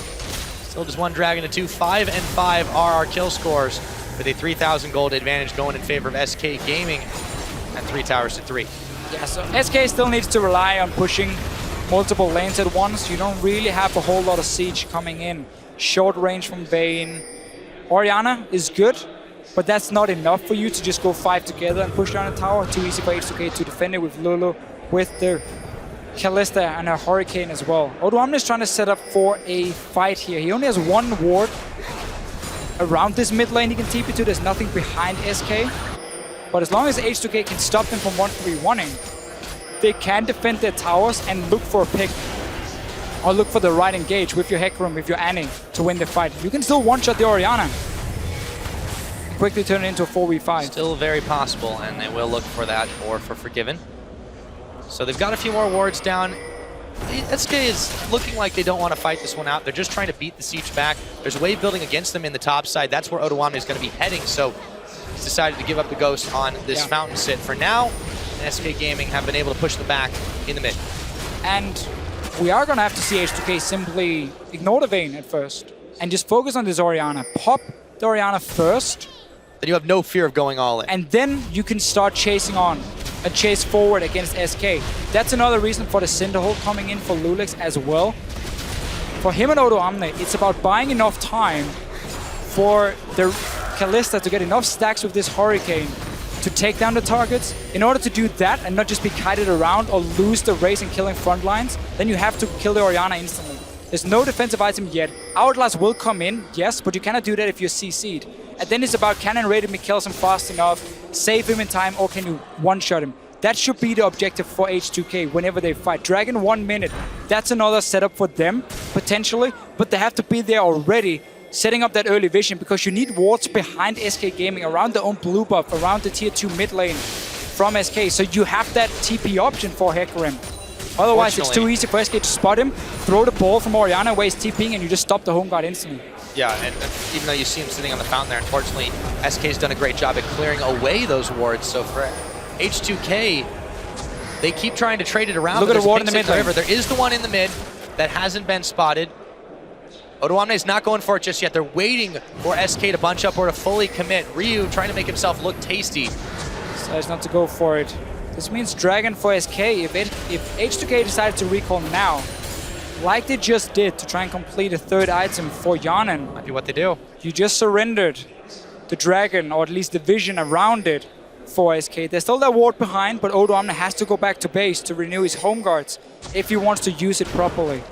Still just 1 Dragon to 2. 5 and 5 are our kill scores, with a 3,000 gold advantage going in favor of SK Gaming and 3 towers to 3. Yeah, so SK still needs to rely on pushing multiple lanes at once. You don't really have a whole lot of siege coming in. Short range from Vayne. Orianna is good, but that's not enough for you to just go 5 together and push down a tower. Too easy for H2K to defend it with Lulu, with the Kalista and a Hurricane as well. Odoamne is trying to set up for a fight here. He only has 1 ward around this mid lane he can TP to. There's nothing behind SK. But as long as H2K can stop them from 1v1ing, they can defend their towers and look for a pick. Or look for the right engage with your Hecarim, with your Annie to win the fight. You can still one-shot the Orianna. Quickly turn it into a 4v5. Still very possible, and they will look for that or for Forgiven. So they've got a few more wards down. SK is looking like they don't want to fight this one out. They're just trying to beat the siege back. There's a wave building against them in the top side. That's where Odoamne is going to be heading. So he's decided to give up the ghost on this fountain sit for now. And SK Gaming have been able to push the back in the mid. And we are going to have to see H2K simply ignore the Vayne at first and just focus on this Orianna. Pop the Orianna first. Then you have no fear of going all in. And then you can start chasing on and chase forward against SK. That's another reason for the Cinderhold coming in for Lulex as well. For him and Odoamne, it's about buying enough time for the Kalista to get enough stacks with this Hurricane to take down the targets. In order to do that and not just be kited around or lose the race in killing front lines, then you have to kill the Orianna instantly. There's no defensive item yet. Hourglass will come in, yes, but you cannot do that if you're CC'd. And then it's about, can Enrated Mikhails him fast enough, save him in time, or can you one-shot him? That should be the objective for H2K whenever they fight. Dragon 1 minute, that's another setup for them, potentially, but they have to be there already, setting up that early vision, because you need wards behind SK Gaming, around their own blue buff, around the tier 2 mid lane from SK, so you have that TP option for Hecarim. Otherwise, it's too easy for SK to spot him, throw the ball from Orianna where he's TPing, and you just stop the home guard instantly. Yeah, and even though you see him sitting on the fountain there, unfortunately, SK's done a great job at clearing away those wards. So for H2K, they keep trying to trade it around. Look at the ward in the mid lane. There is the one in the mid that hasn't been spotted. Odoamne is not going for it just yet. They're waiting for SK to bunch up or to fully commit. Ryu trying to make himself look tasty. Decides not to go for it. This means Dragon for SK. If H2K decided to recall now, like they just did to try and complete a 3rd item for Yanan, Might be what they do. you just surrendered the Dragon, or at least the vision around it, for SK. There's still that ward behind, but Odoamne has to go back to base to renew his home guards if he wants to use it properly.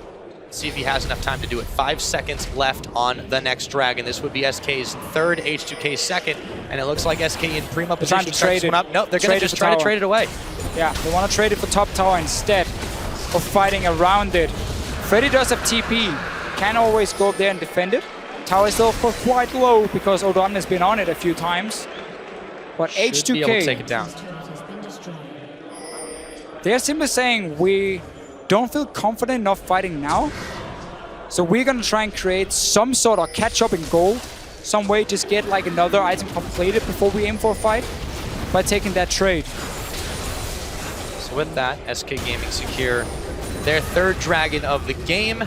See if he has enough time to do it. 5 seconds left on the next Dragon. This would be SK's 3rd, H2K's 2nd, and it looks like SK in prima position to trade it. Up. Nope, they're going to just try to trade it away. Yeah, they want to trade it for top tower instead of fighting around it. Freddy does have TP, can always go up there and defend it. Tower is still quite low because Odoamne has been on it a few times. But H2K be able to take it down. They're simply saying we don't feel confident enough fighting now. So we're going to try and create some sort of catch up in gold. Some way just get like another item completed before we aim for a fight by taking that trade. So with that, SK Gaming secure their 3rd Dragon of the game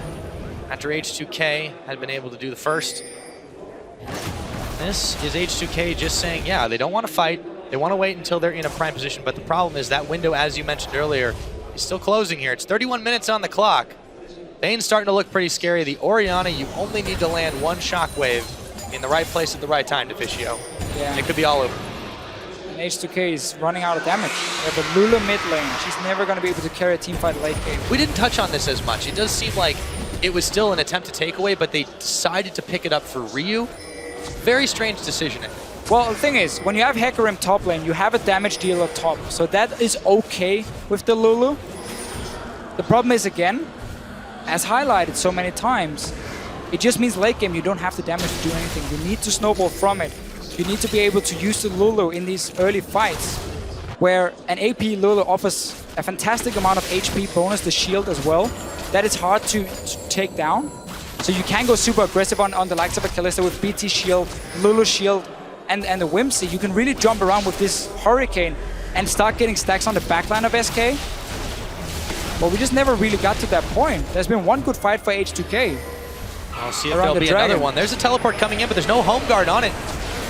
after H2K had been able to do the first. This is H2K just saying, yeah, they don't want to fight. They want to wait until they're in a prime position. But the problem is that window, as you mentioned earlier, is still closing here. It's 31 minutes on the clock. Vayne's starting to look pretty scary. The Orianna, you only need to land 1 shockwave in the right place at the right time, Deficio. Yeah. And it could be all over. And H2K is running out of damage. They have a Lulu mid lane. She's never going to be able to carry a team fight late game. We didn't touch on this as much. It does seem like it was still an attempt to take away, but they decided to pick it up for Ryu. Very strange decisioning. Well, the thing is, when you have Hecarim top lane, you have a damage dealer top. So that is okay with the Lulu. The problem is, again, as highlighted so many times, it just means late game you don't have the damage to do anything. You need to snowball from it. You need to be able to use the Lulu in these early fights, where an AP Lulu offers a fantastic amount of HP bonus, the shield as well, that is hard to take down. So you can go super aggressive on the likes of a Kalista with BT shield, Lulu shield, and the Whimsy. You can really jump around with this Hurricane and start getting stacks on the backline of SK. But we just never really got to that point. There's been one good fight for H2K. I'll see if there'll be another one. There's a teleport coming in, but there's no home guard on it.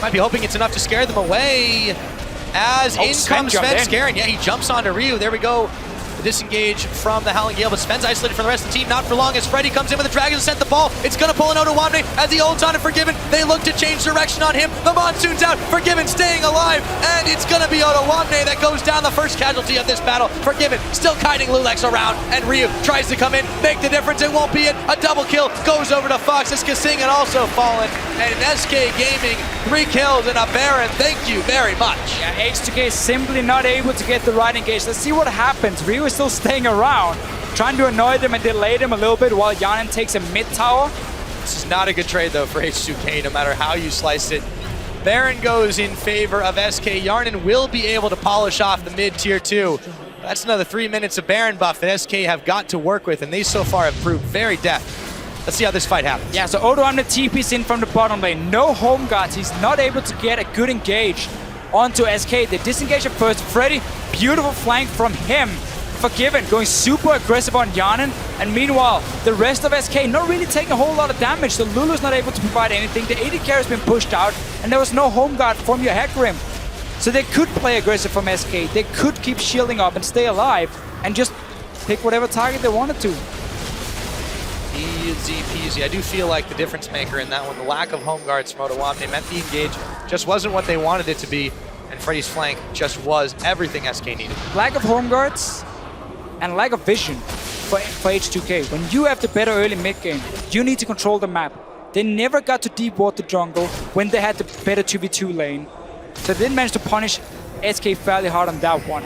Might be hoping it's enough to scare them away. As in comes Sven. Yeah, he jumps onto Ryu. There we go. The disengage from the Howling Gale, but Sven's isolated from the rest of the team. Not for long as Freddy comes in with the Dragon and sent the ball. It's going to pull an Odoamne as he ults on it. Forgiven. They look to change direction on him. The Monsoon's out. Forgiven staying alive. And it's going to be Odoamne that goes down, the first casualty of this battle. Forgiven still kiting Lulax around. And Ryu tries to come in, make the difference. It won't be it. A double kill goes over to Fox. As Kasing had also fallen. And SK Gaming, 3 kills and a Baron. Thank you very much. Yeah, H2K is simply not able to get the right engage. Let's see what happens. Ryu is still staying around, trying to annoy them and delay them a little bit while Yanin takes a mid tower. This is not a good trade though for H2K, no matter how you slice it. Baron goes in favor of SK. Yarnin will be able to polish off the mid tier 2. That's another 3 minutes of Baron buff that SK have got to work with, and they so far have proved very deft. Let's see how this fight happens. Yeah, so Odoamne TP's in from the bottom lane. No home guards. He's not able to get a good engage onto SK. They disengage at first. Freddy, beautiful flank from him. Forgiven, going super aggressive on Yanin. And meanwhile, the rest of SK not really taking a whole lot of damage. So Lulu's not able to provide anything. The AD carry has been pushed out. And there was no home guard from your Hecarim. So they could play aggressive from SK. They could keep shielding up and stay alive. And just pick whatever target they wanted to. Easy peasy. I do feel like the difference maker in that one, the lack of home guards from Odoamne meant the engage just wasn't what they wanted it to be, and Freddy's flank just was everything SK needed. Lack of home guards and lack of vision for H2K. When you have the better early mid game, you need to control the map. They never got to deep water jungle when they had the better 2v2 lane, so they didn't manage to punish SK fairly hard on that one.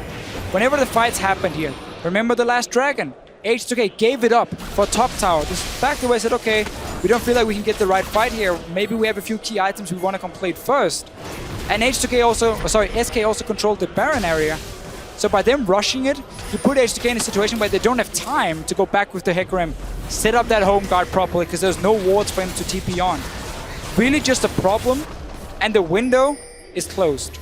Whenever the fights happened here, remember the last Dragon? H2K gave it up for top tower. Just backed away, said, okay, we don't feel like we can get the right fight here. Maybe we have a few key items we want to complete first. And H2K also, SK also controlled the Baron area. So by them rushing it, you put H2K in a situation where they don't have time to go back with the Hecarim, set up that home guard properly, because there's no wards for him to TP on. Really just a problem, and the window is closed.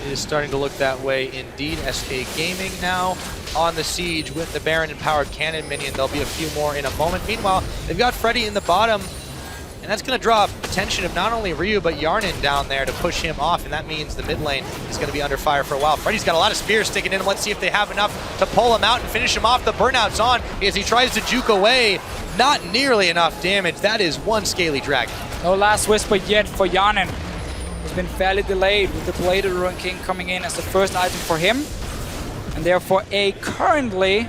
It is starting to look that way indeed. SK Gaming now on the siege with the Baron empowered cannon minion. There'll be a few more in a moment. Meanwhile, they've got Freddy in the bottom, and that's going to draw attention of not only Ryu but Yarnin down there to push him off, and that means the mid lane is going to be under fire for a while. Freddy's got a lot of spears sticking in him. Let's see if they have enough to pull him out and finish him off. The burnout's on as he tries to juke away. Not nearly enough damage. That is one scaly dragon. No last whisper yet for Yanin. Has been fairly delayed with the Bladed Ruin King coming in as the first item for him. And therefore a currently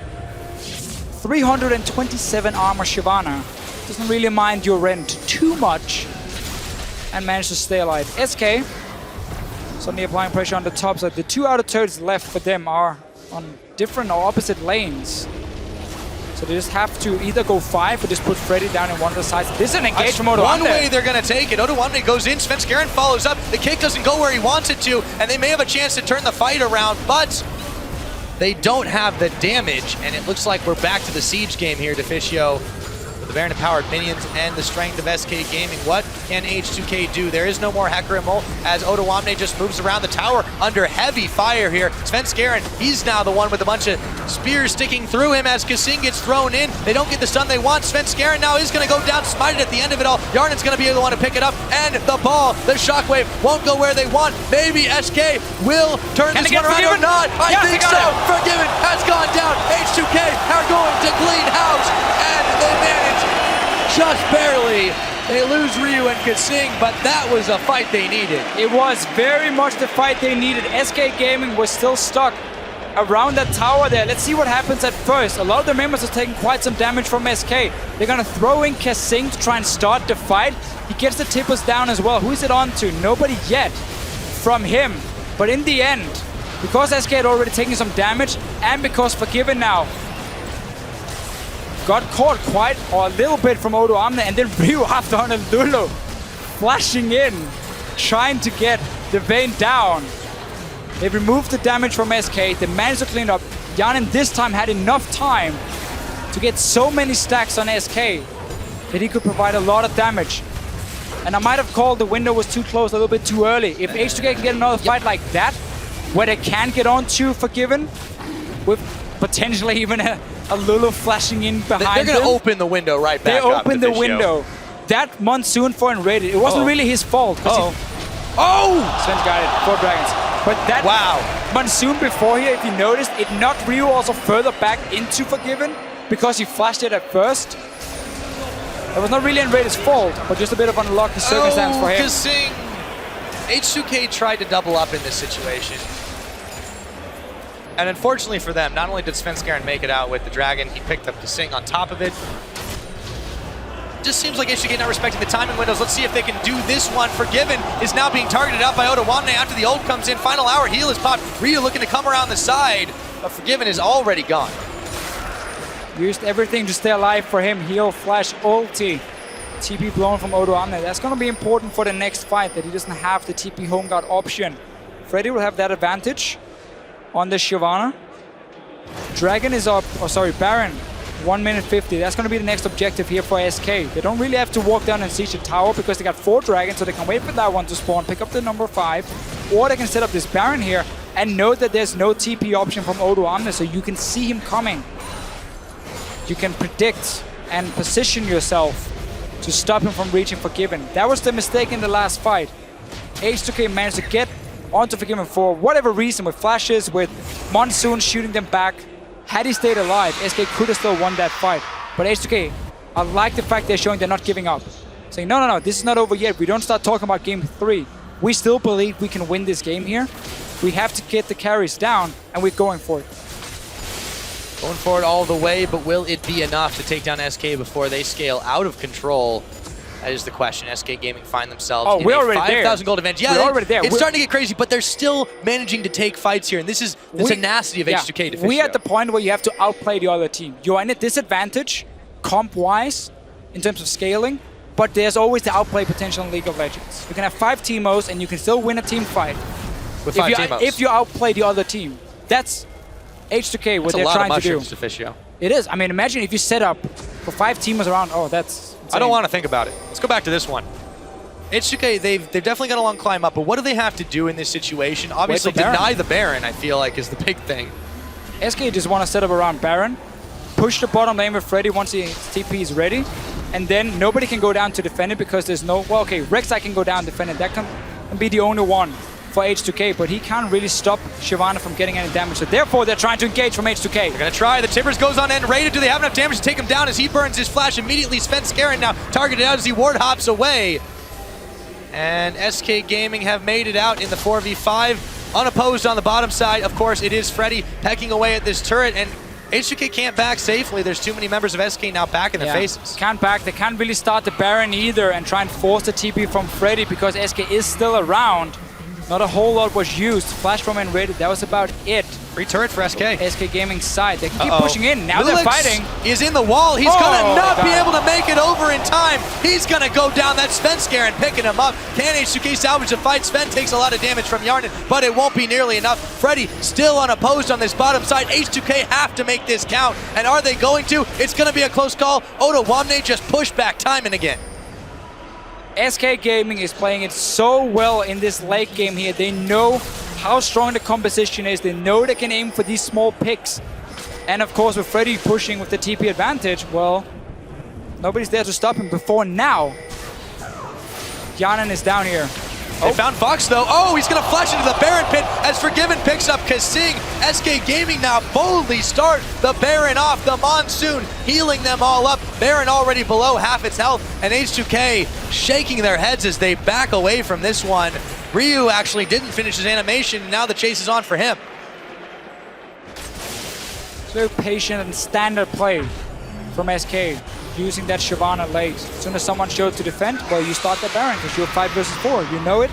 327 armor Shyvana. Doesn't really mind your rent too much and managed to stay alive. SK suddenly applying pressure on the top side. The 2 outer turrets left for them are on different or opposite lanes. So they just have to either go 5 or just put Freddy down in one of the sides. This is an engage from Odoamne. One way they're going to take it. Odoamne goes in. Sven follows up. The kick doesn't go where he wants it to, and they may have a chance to turn the fight around, but they don't have the damage, and it looks like we're back to the siege game here, Deficio. With the Baron empowered minions and the strength of SK Gaming. What can H2K do? There is no more Hecarim ult as Odoamne just moves around the tower under heavy fire here. Sven, he's now the one with a bunch of spears sticking through him as Kasing gets thrown in. They don't get the stun they want. Sven now is going to go down, smited at the end of it all. Yarnin's going to be the one to pick it up, and the ball, the shockwave, won't go where they want. Maybe SK will turn this one around or not. I think so. Forgiven has gone down. H2K are going to clean house, and they manage just barely. They lose Ryu and Kasing, but that was a fight they needed. It was very much the fight they needed. SK Gaming was still stuck around that tower there. Let's see what happens at first. A lot of the members are taking quite some damage from SK. They're gonna throw in Kasing to try and start the fight. He gets the tippers down as well. Who is it on to? Nobody yet from him. But in the end, because SK had already taken some damage, and because Forgiven now got caught quite a little bit from Odo Amne, and then Ryu after on a Lulu, flashing in, trying to get the Vayne down. They removed the damage from SK, they managed to clean up. Yanin this time had enough time to get so many stacks on SK that he could provide a lot of damage. And I might have called the window was too close, a little bit too early. If H2K can get another fight like that, where they can get on to Forgiven, with potentially even a Lulu flashing in behind them. They're going to open the window right back They up. opened the window. That Monsoon for Enrated, it wasn't really his fault. Sven's got it, 4 dragons. But that Monsoon before here, if you noticed, it knocked Ryu also further back into Forgiven because he flashed it at first. It was not really Enrated's fault, but just a bit of unlucky circumstance for him. Kasing. H2K tried to double up in this situation. And unfortunately for them, not only did Svenskeren make it out with the Dragon, he picked up Kasing on top of it. Just seems like H2K not respecting the timing windows. Let's see if they can do this one. Forgiven is now being targeted out by Odawane after the ult comes in. Final hour heal is popped. Ryu looking to come around the side, but Forgiven is already gone. Used everything to stay alive for him. Heal, flash, ulti. TP blown from Odoamne. That's going to be important for the next fight, that he doesn't have the TP home guard option. Freddy will have that advantage on the Shyvana. Dragon is up, Baron, 1 minute 50. That's going to be the next objective here for SK. They don't really have to walk down and siege the tower because they got 4 dragons, so they can wait for that one to spawn, pick up the number 5, or they can set up this Baron here and know that there's no TP option from Odoamne, so you can see him coming. You can predict and position yourself to stop him from reaching Forgiven. That was the mistake in the last fight. H2K managed to get onto Forgiven for whatever reason, with flashes, with Monsoon shooting them back. Had he stayed alive, SK could have still won that fight. But H2K, I like the fact they're showing they're not giving up. Saying, no, this is not over yet. We don't start talking about game 3. We still believe we can win this game here. We have to get the carries down, and we're going for it. Going forward all the way, but will it be enough to take down SK before they scale out of control? That is the question. SK Gaming find themselves in a 5,000 gold advantage. Yeah, we're already there. It's starting to get crazy, but they're still managing to take fights here, and this is the tenacity of H2K to fish. We're at the point where you have to outplay the other team. You're in a disadvantage, comp-wise, in terms of scaling, but there's always the outplay potential in League of Legends. You can have 5 teamos, and you can still win a team fight. With 5 teamos. If you outplay the other team. That's H2K, what they're trying to do. To it is. I mean, imagine if you set up for 5 teamers around. Oh, that's insane. I don't want to think about it. Let's go back to this one. H2K, they've definitely got a long climb up, but what do they have to do in this situation? Obviously, deny the Baron, I feel like, is the big thing. SK just want to set up around Baron, push the bottom lane with Freddy once his TP is ready, and then nobody can go down to defend it because there's no... Well, okay, Rek'Sai can go down and defend it. That can be the only one for H2K, but he can't really stop Shyvana from getting any damage. So therefore, they're trying to engage from H2K. They're going to try. The Timbers goes on end. Rated. Do they have enough damage to take him down as he burns his flash immediately? Svenskeren now targeted out as he ward hops away. And SK Gaming have made it out in the 4v5. Unopposed on the bottom side. Of course, it is Freddy pecking away at this turret, and H2K can't back safely. There's too many members of SK now back in the faces. Can't back. They can't really start the Baron either and try and force the TP from Freddy because SK is still around. Not a whole lot was used. Flash from Enrated, that was about it. Free turret for SK. SK Gaming's side. They can keep pushing in. Now they're fighting. Is in the wall. He's gonna not be able to make it over in time. He's gonna go down. That's Svenskeren picking him up. Can H2K salvage the fight? Sven takes a lot of damage from Yarnin, but it won't be nearly enough. Freddy still unopposed on this bottom side. H2K have to make this count. And are they going to? It's gonna be a close call. Odawane just pushed back time and again. SK Gaming is playing it so well in this late game here. They know how strong the composition is. They know they can aim for these small picks. And of course, with Freddy pushing with the TP advantage, well, nobody's there to stop him before now. Yanin is down here. They found Fox though. Oh, he's gonna flash into the Baron pit as Forgiven picks up Kasing. SK Gaming now boldly start the Baron off. The Monsoon healing them all up. Baron already below half its health, and H2K shaking their heads as they back away from this one. Ryu actually didn't finish his animation. Now the chase is on for him. Very patient and standard play from SK. Using that Shyvana late. As soon as someone showed to defend, well, you start the Baron because you're 5 versus 4. You know it.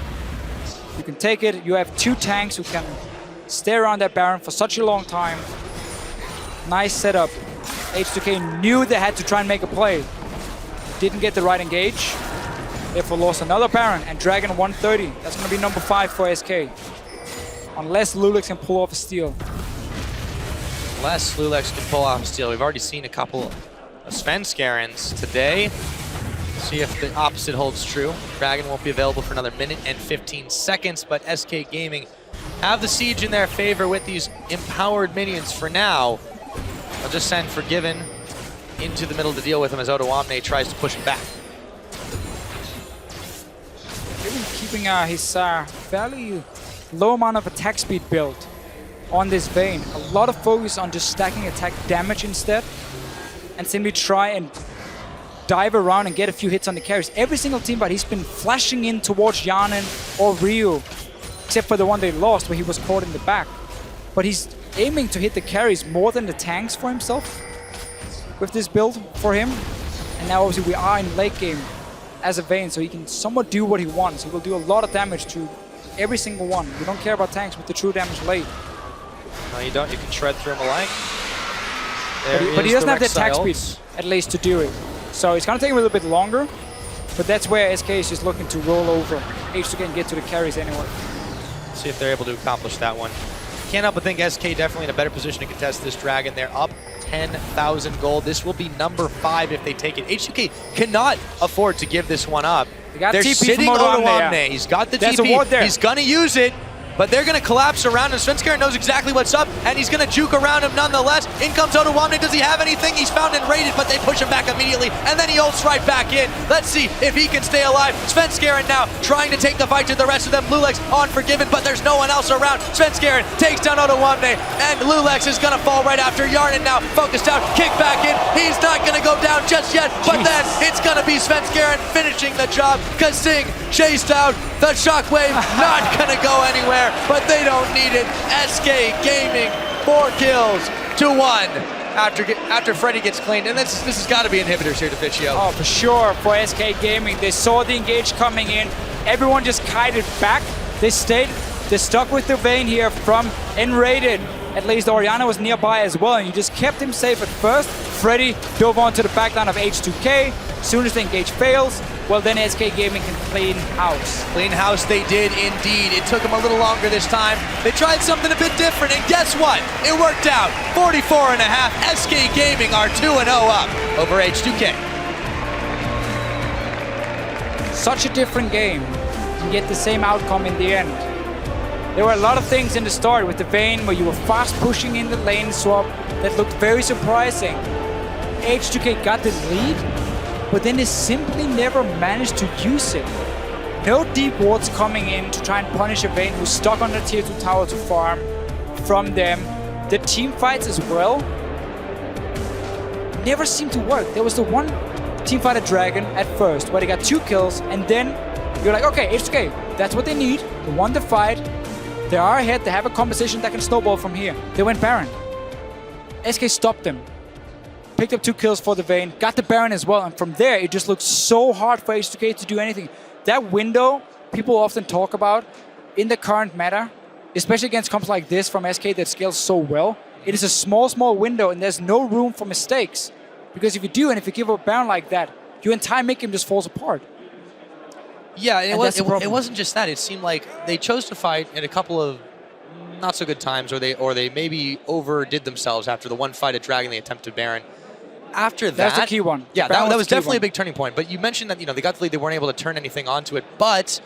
You can take it. You have 2 tanks who can stay around that Baron for such a long time. Nice setup H2K knew they had to try and make a play. Didn't get the right engage. Therefore lost another Baron, and Dragon 130. That's going to be number 5 for SK. Unless Lulix can pull off a steal. Unless Lulex can pull off a steal. We've already seen a couple of Svenskarens today. See if the opposite holds true. Dragon won't be available for another minute and 15 seconds, but SK Gaming have the siege in their favor with these empowered minions for now. I'll just send Forgiven into the middle to deal with him as Odoamne tries to push him back. Keeping his fairly low amount of attack speed built on this Vayne. A lot of focus on just stacking attack damage instead, and simply try and dive around and get a few hits on the carries. Every single team, but he's been flashing in towards Yanin or Ryu, except for the one they lost where he was caught in the back. But he's aiming to hit the carries more than the tanks for himself with this build for him. And now obviously we are in late game as a Vayne, so he can somewhat do what he wants. He will do a lot of damage to every single one. You don't care about tanks with the true damage late. No, you don't. You can shred through him alike. But he doesn't have the attack speed, at least, to do it. So it's going to take him a little bit longer, but that's where SK is just looking to roll over H2K and get to the carries anyway. See if they're able to accomplish that one. Can't help but think SK definitely in a better position to contest this Dragon. They're up 10,000 gold. This will be number 5 if they take it. H2K cannot afford to give this one up. They're TP sitting from Odoamne. Yeah. He's got the There's TP. a ward there. He's going to use it. But they're going to collapse around him. Svenskaren knows exactly what's up, and he's going to juke around him nonetheless. In comes Odoamne. Does he have anything? He's found and raided, but they push him back immediately, and then he ults right back in. Let's see if he can stay alive. Svenskaren now trying to take the fight to the rest of them. Lulex on Forgiven, but there's no one else around. Svenskaren takes down Odoamne, and Lulex is going to fall right after. Yarnin now focused out, kick back in. He's not going to go down just yet, but then it's going to be Svenskaren finishing the job. Kasing chased out. The shockwave not going to go anywhere, but they don't need it. SK Gaming 4 kills to 1 after Freddy gets cleaned, and this has got to be inhibitors here to Ficio. Oh, for sure, for SK Gaming. They saw the engage coming in. Everyone just kited back. They stayed. They stuck with the Vayne here from Enraided. At least Oriana was nearby as well, and you just kept him safe at first. Freddy dove onto the backline of H2K. As soon as the engage fails, well then SK Gaming can clean house. Clean house they did indeed. It took them a little longer this time. They tried something a bit different, and guess what? It worked out. 44.5. SK Gaming are 2-0 up over H2K. Such a different game, and yet the same outcome in the end. There were a lot of things in the start with the Vayne where you were fast pushing in the lane swap that looked very surprising. H2K got the lead, but then they simply never managed to use it. No deep wards coming in to try and punish a Vayne who's stuck on the tier 2 tower to farm from them. The team fights as well never seemed to work. There was the one team fight at Dragon at first where they got 2 kills, and then you're like, okay, H2K, that's what they need. They won the fight. They are ahead. They have a composition that can snowball from here. They went Baron. SK stopped them. Picked up 2 kills for the Vayne. Got the Baron as well. And from there, it just looked so hard for H2K to do anything. That window people often talk about in the current meta, especially against comps like this from SK that scales so well. It is a small window, and there's no room for mistakes. Because if you do, and if you give up a Baron like that, your entire mid game just falls apart. Yeah, it wasn't just that. It seemed like they chose to fight in a couple of not so good times, or they maybe overdid themselves after the one fight at Dragon they attempted Baron. After that, that's the key one. Yeah, that was definitely a big turning point. But you mentioned that they got the lead, they weren't able to turn anything onto it. But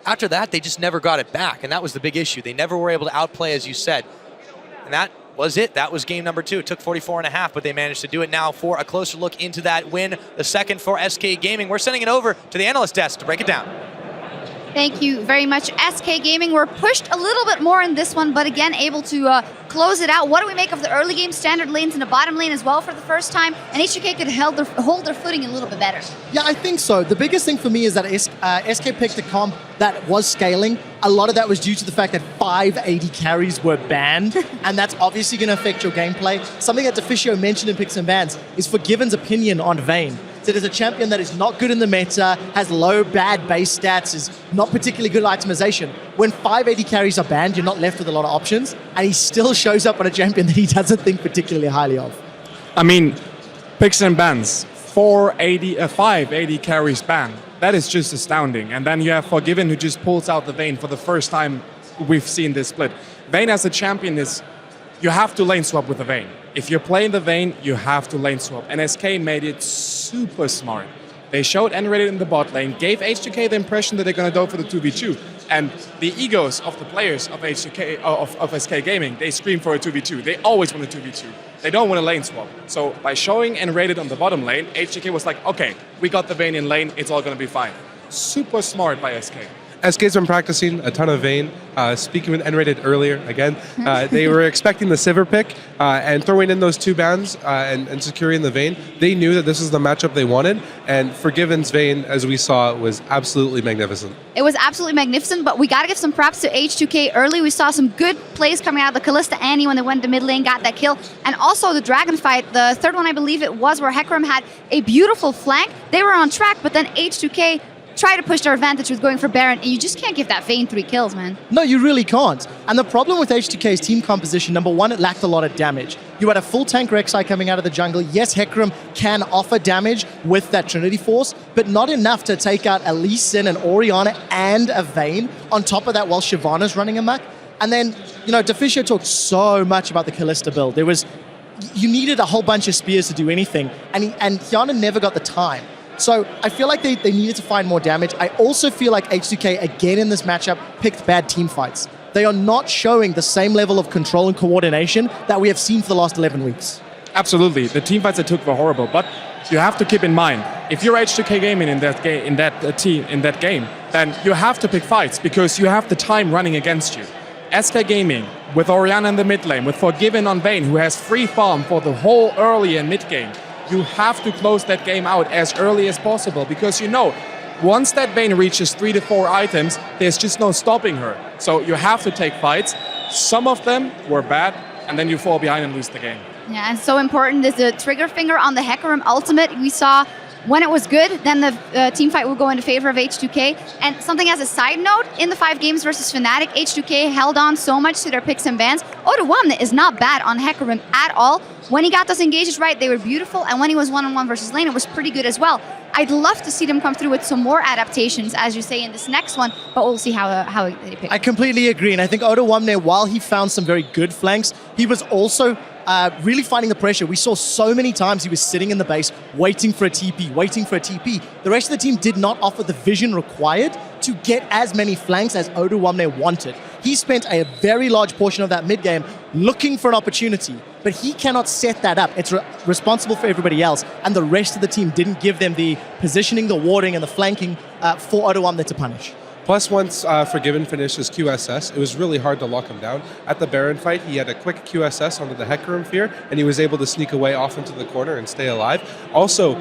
after that, they just never got it back, and that was the big issue. They never were able to outplay, as you said, and that was it. That was game number 2. It took 44.5, but they managed to do it. Now for a closer look into that win, the second for SK Gaming. We're sending it over to the analyst desk to break it down. Thank you very much, SK Gaming. We're pushed a little bit more in this one, but again, able to close it out. What do we make of the early game standard lanes in the bottom lane as well for the first time? And H2K could hold their footing a little bit better. Yeah, I think so. The biggest thing for me is that SK picked a comp that was scaling. A lot of that was due to the fact that 5 AD carries were banned, and that's obviously going to affect your gameplay. Something that Deficio mentioned in Picks and Bans is Forgiven's opinion on Vayne. So there's a champion that is not good in the meta, has low, bad base stats, is not particularly good at itemization. When 5 AD carries are banned, you're not left with a lot of options, and he still shows up on a champion that he doesn't think particularly highly of. I mean, picks and bans, 5 AD carries ban. That is just astounding. And then you have Forgiven, who just pulls out the Vayne for the first time we've seen this split. Vayne as a champion is, you have to lane swap with the Vayne. If you're playing the Vayne, you have to lane swap. And SK made it super smart. They showed N-rated in the bot lane, gave H2K the impression that they're going to go for the 2v2. And the egos of the players of H2K, of SK Gaming, they scream for a 2v2. They always want a 2v2. They don't want a lane swap. So by showing N-rated on the bottom lane, H2K was like, okay, we got the Vayne in lane, it's all going to be fine. Super smart by SK. SK's been practicing a ton of Vayne. Speaking with N-rated earlier, again, they were expecting the Sivir pick and throwing in those 2 bans and securing the Vayne. They knew that this is the matchup they wanted, and Forgiven's Vayne, as we saw, was absolutely magnificent. It was absolutely magnificent, but we got to give some props to H2K early. We saw some good plays coming out of the Kalista Annie when they went to mid lane, got that kill, and also the Dragon fight, the third one I believe it was, where Hecarim had a beautiful flank. They were on track, but then H2K try to push their advantage with going for Baron, and you just can't give that Vayne 3 kills, man. No, you really can't. And the problem with H2K's team composition, number one, it lacked a lot of damage. You had a full tank Rek'Sai coming out of the jungle. Yes, Hecarim can offer damage with that Trinity Force, but not enough to take out a Lee Sin, an Orianna, and a Vayne. On top of that, while Shyvana's running amok. And then, you know, Deficio talked so much about the Kalista build. You needed a whole bunch of spears to do anything, and Hyana never got the time. So I feel like they needed to find more damage. I also feel like H2K, again in this matchup, picked bad team fights. They are not showing the same level of control and coordination that we have seen for the last 11 weeks. Absolutely. The team fights they took were horrible, but you have to keep in mind, if you're H2K Gaming in that game, then you have to pick fights because you have the time running against you. SK Gaming, with Orianna in the mid lane, with Forgiven on Vayne, who has free farm for the whole early and mid game, you have to close that game out as early as possible because you know, once that Vayne reaches 3 to 4 items, there's just no stopping her. So you have to take fights. Some of them were bad, and then you fall behind and lose the game. Yeah, and so important is the trigger finger on the Hecarim ultimate. We saw when it was good, then the team fight will go into favor of H2K. And something as a side note, in the 5 games versus Fnatic, H2K held on so much to their picks and bans. Oda1 is not bad on Hecarim at all. When he got those engages right, they were beautiful. And when he was one-on-one versus lane, it was pretty good as well. I'd love to see them come through with some more adaptations, as you say, in this next one, but we'll see how they pick. I completely agree, and I think Oda1, while he found some very good flanks, he was also really finding the pressure. We saw so many times he was sitting in the base, waiting for a TP. The rest of the team did not offer the vision required to get as many flanks as Oda1 wanted. He spent a very large portion of that mid game looking for an opportunity, but he cannot set that up. It's responsible for everybody else, and the rest of the team didn't give them the positioning, the warding, and the flanking for Oda1 to punish. Plus, once Forgiven finished his QSS, it was really hard to lock him down. At the Baron fight, he had a quick QSS onto the Hecarim Fear, and he was able to sneak away off into the corner and stay alive. Also,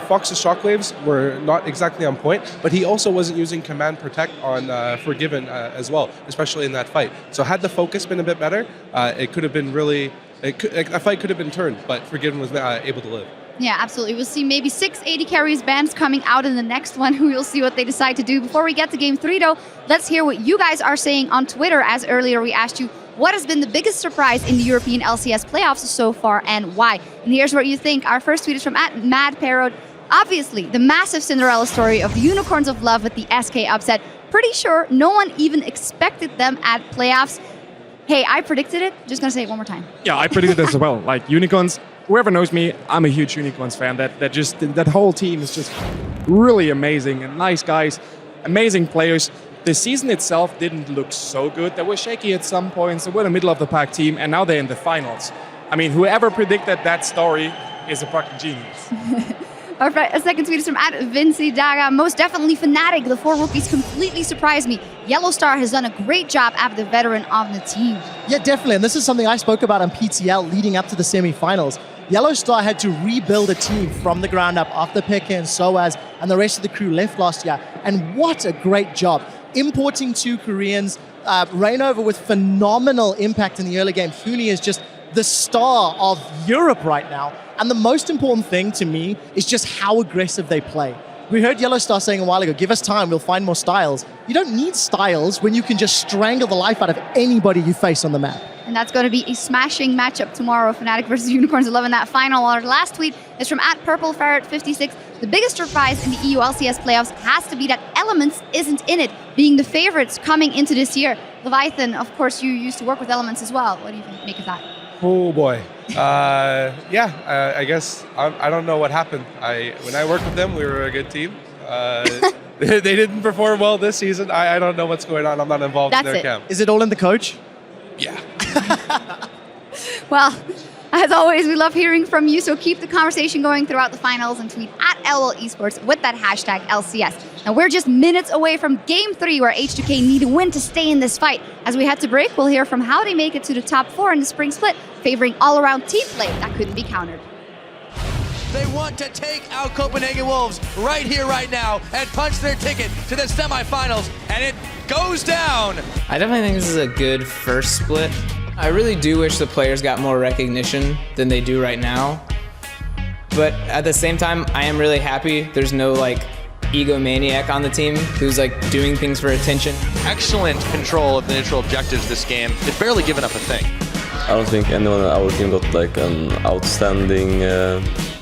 Fox's Shockwaves were not exactly on point, but he also wasn't using Command Protect on Forgiven as well, especially in that fight. So had the focus been a bit better, it could have been really... a fight could have been turned, but Forgiven was able to live. Yeah, absolutely. We'll see maybe 6 AD carries bans coming out in the next one. We'll see what they decide to do. Before we get to Game 3, though, let's hear what you guys are saying on Twitter. As earlier we asked you, what has been the biggest surprise in the European LCS playoffs so far and why? And here's what you think. Our first tweet is from @MadParrot. Obviously, the massive Cinderella story of the Unicorns of Love with the SK upset. Pretty sure no one even expected them at playoffs. Hey, I predicted it. Just gonna say it one more time. Yeah, I predicted this as well. Like Unicorns, whoever knows me, I'm a huge Unicorns fan. That whole team is just really amazing and nice guys, amazing players. The season itself didn't look so good. They were shaky at some points. They were the middle of the pack team, and now they're in the finals. I mean, whoever predicted that story is a fucking genius. Our second tweet is from @VincyDaga. Most definitely Fnatic. The 4 rookies completely surprised me. Yellowstar has done a great job as the veteran of the team. Yeah, definitely. And this is something I spoke about on PTL leading up to the semifinals. Yellowstar had to rebuild a team from the ground up after Pekka and Soaz and the rest of the crew left last year. And what a great job. Importing 2 Koreans, Rainover with phenomenal impact in the early game. Huni is just the star of Europe right now. And the most important thing to me is just how aggressive they play. We heard Yellowstar saying a while ago, give us time, we'll find more styles. You don't need styles when you can just strangle the life out of anybody you face on the map. And that's going to be a smashing matchup tomorrow. Fnatic versus Unicorns 11, that final. Our last tweet is from @PurpleFerret56. The biggest surprise in the EU LCS playoffs has to be that Elements isn't in it, being the favorites coming into this year. Leviathan, of course, you used to work with Elements as well. What do you make of that? Oh boy. I guess I don't know what happened. When I worked with them, we were a good team. They didn't perform well this season. I don't know what's going on. I'm not involved in their camp. Is it all in the coach? Yeah. Well, as always, we love hearing from you, so keep the conversation going throughout the finals and tweet @LOL Esports with that hashtag LCS. Now, we're just minutes away from Game 3, where H2K need a win to stay in this fight. As we head to break, we'll hear from how they make it to the top 4 in the spring split, favoring all-around team play that couldn't be countered. They want to take out Copenhagen Wolves right here, right now, and punch their ticket to the semifinals, and it goes down. I definitely think this is a good first split. I really do wish the players got more recognition than they do right now. But at the same time, I am really happy there's no like egomaniac on the team who's like doing things for attention. Excellent control of the neutral objectives this game. They've barely given up a thing. I don't think anyone on our team got like an outstanding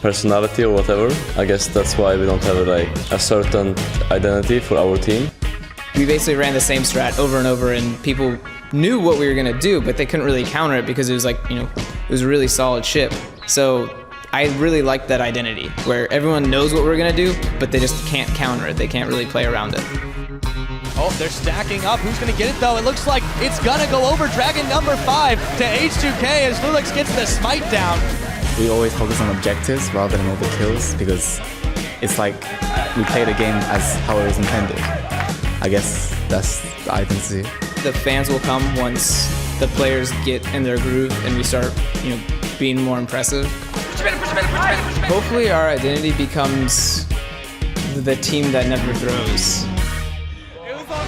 personality or whatever. I guess that's why we don't have like a certain identity for our team. We basically ran the same strat over and over, and people knew what we were gonna do, but they couldn't really counter it because it was like, you know, it was a really solid ship. So I really liked that identity where everyone knows what we're gonna do, but they just can't counter it. They can't really play around it. Oh, they're stacking up. Who's going to get it, though? It looks like it's going to go over Dragon number 5 to H2K as Lulix gets the smite down. We always focus on objectives rather than all the kills because it's like we play the game as how it was intended. I guess that's the identity. The fans will come once the players get in their groove and we start, you know, being more impressive. Hopefully our identity becomes the team that never throws. It was all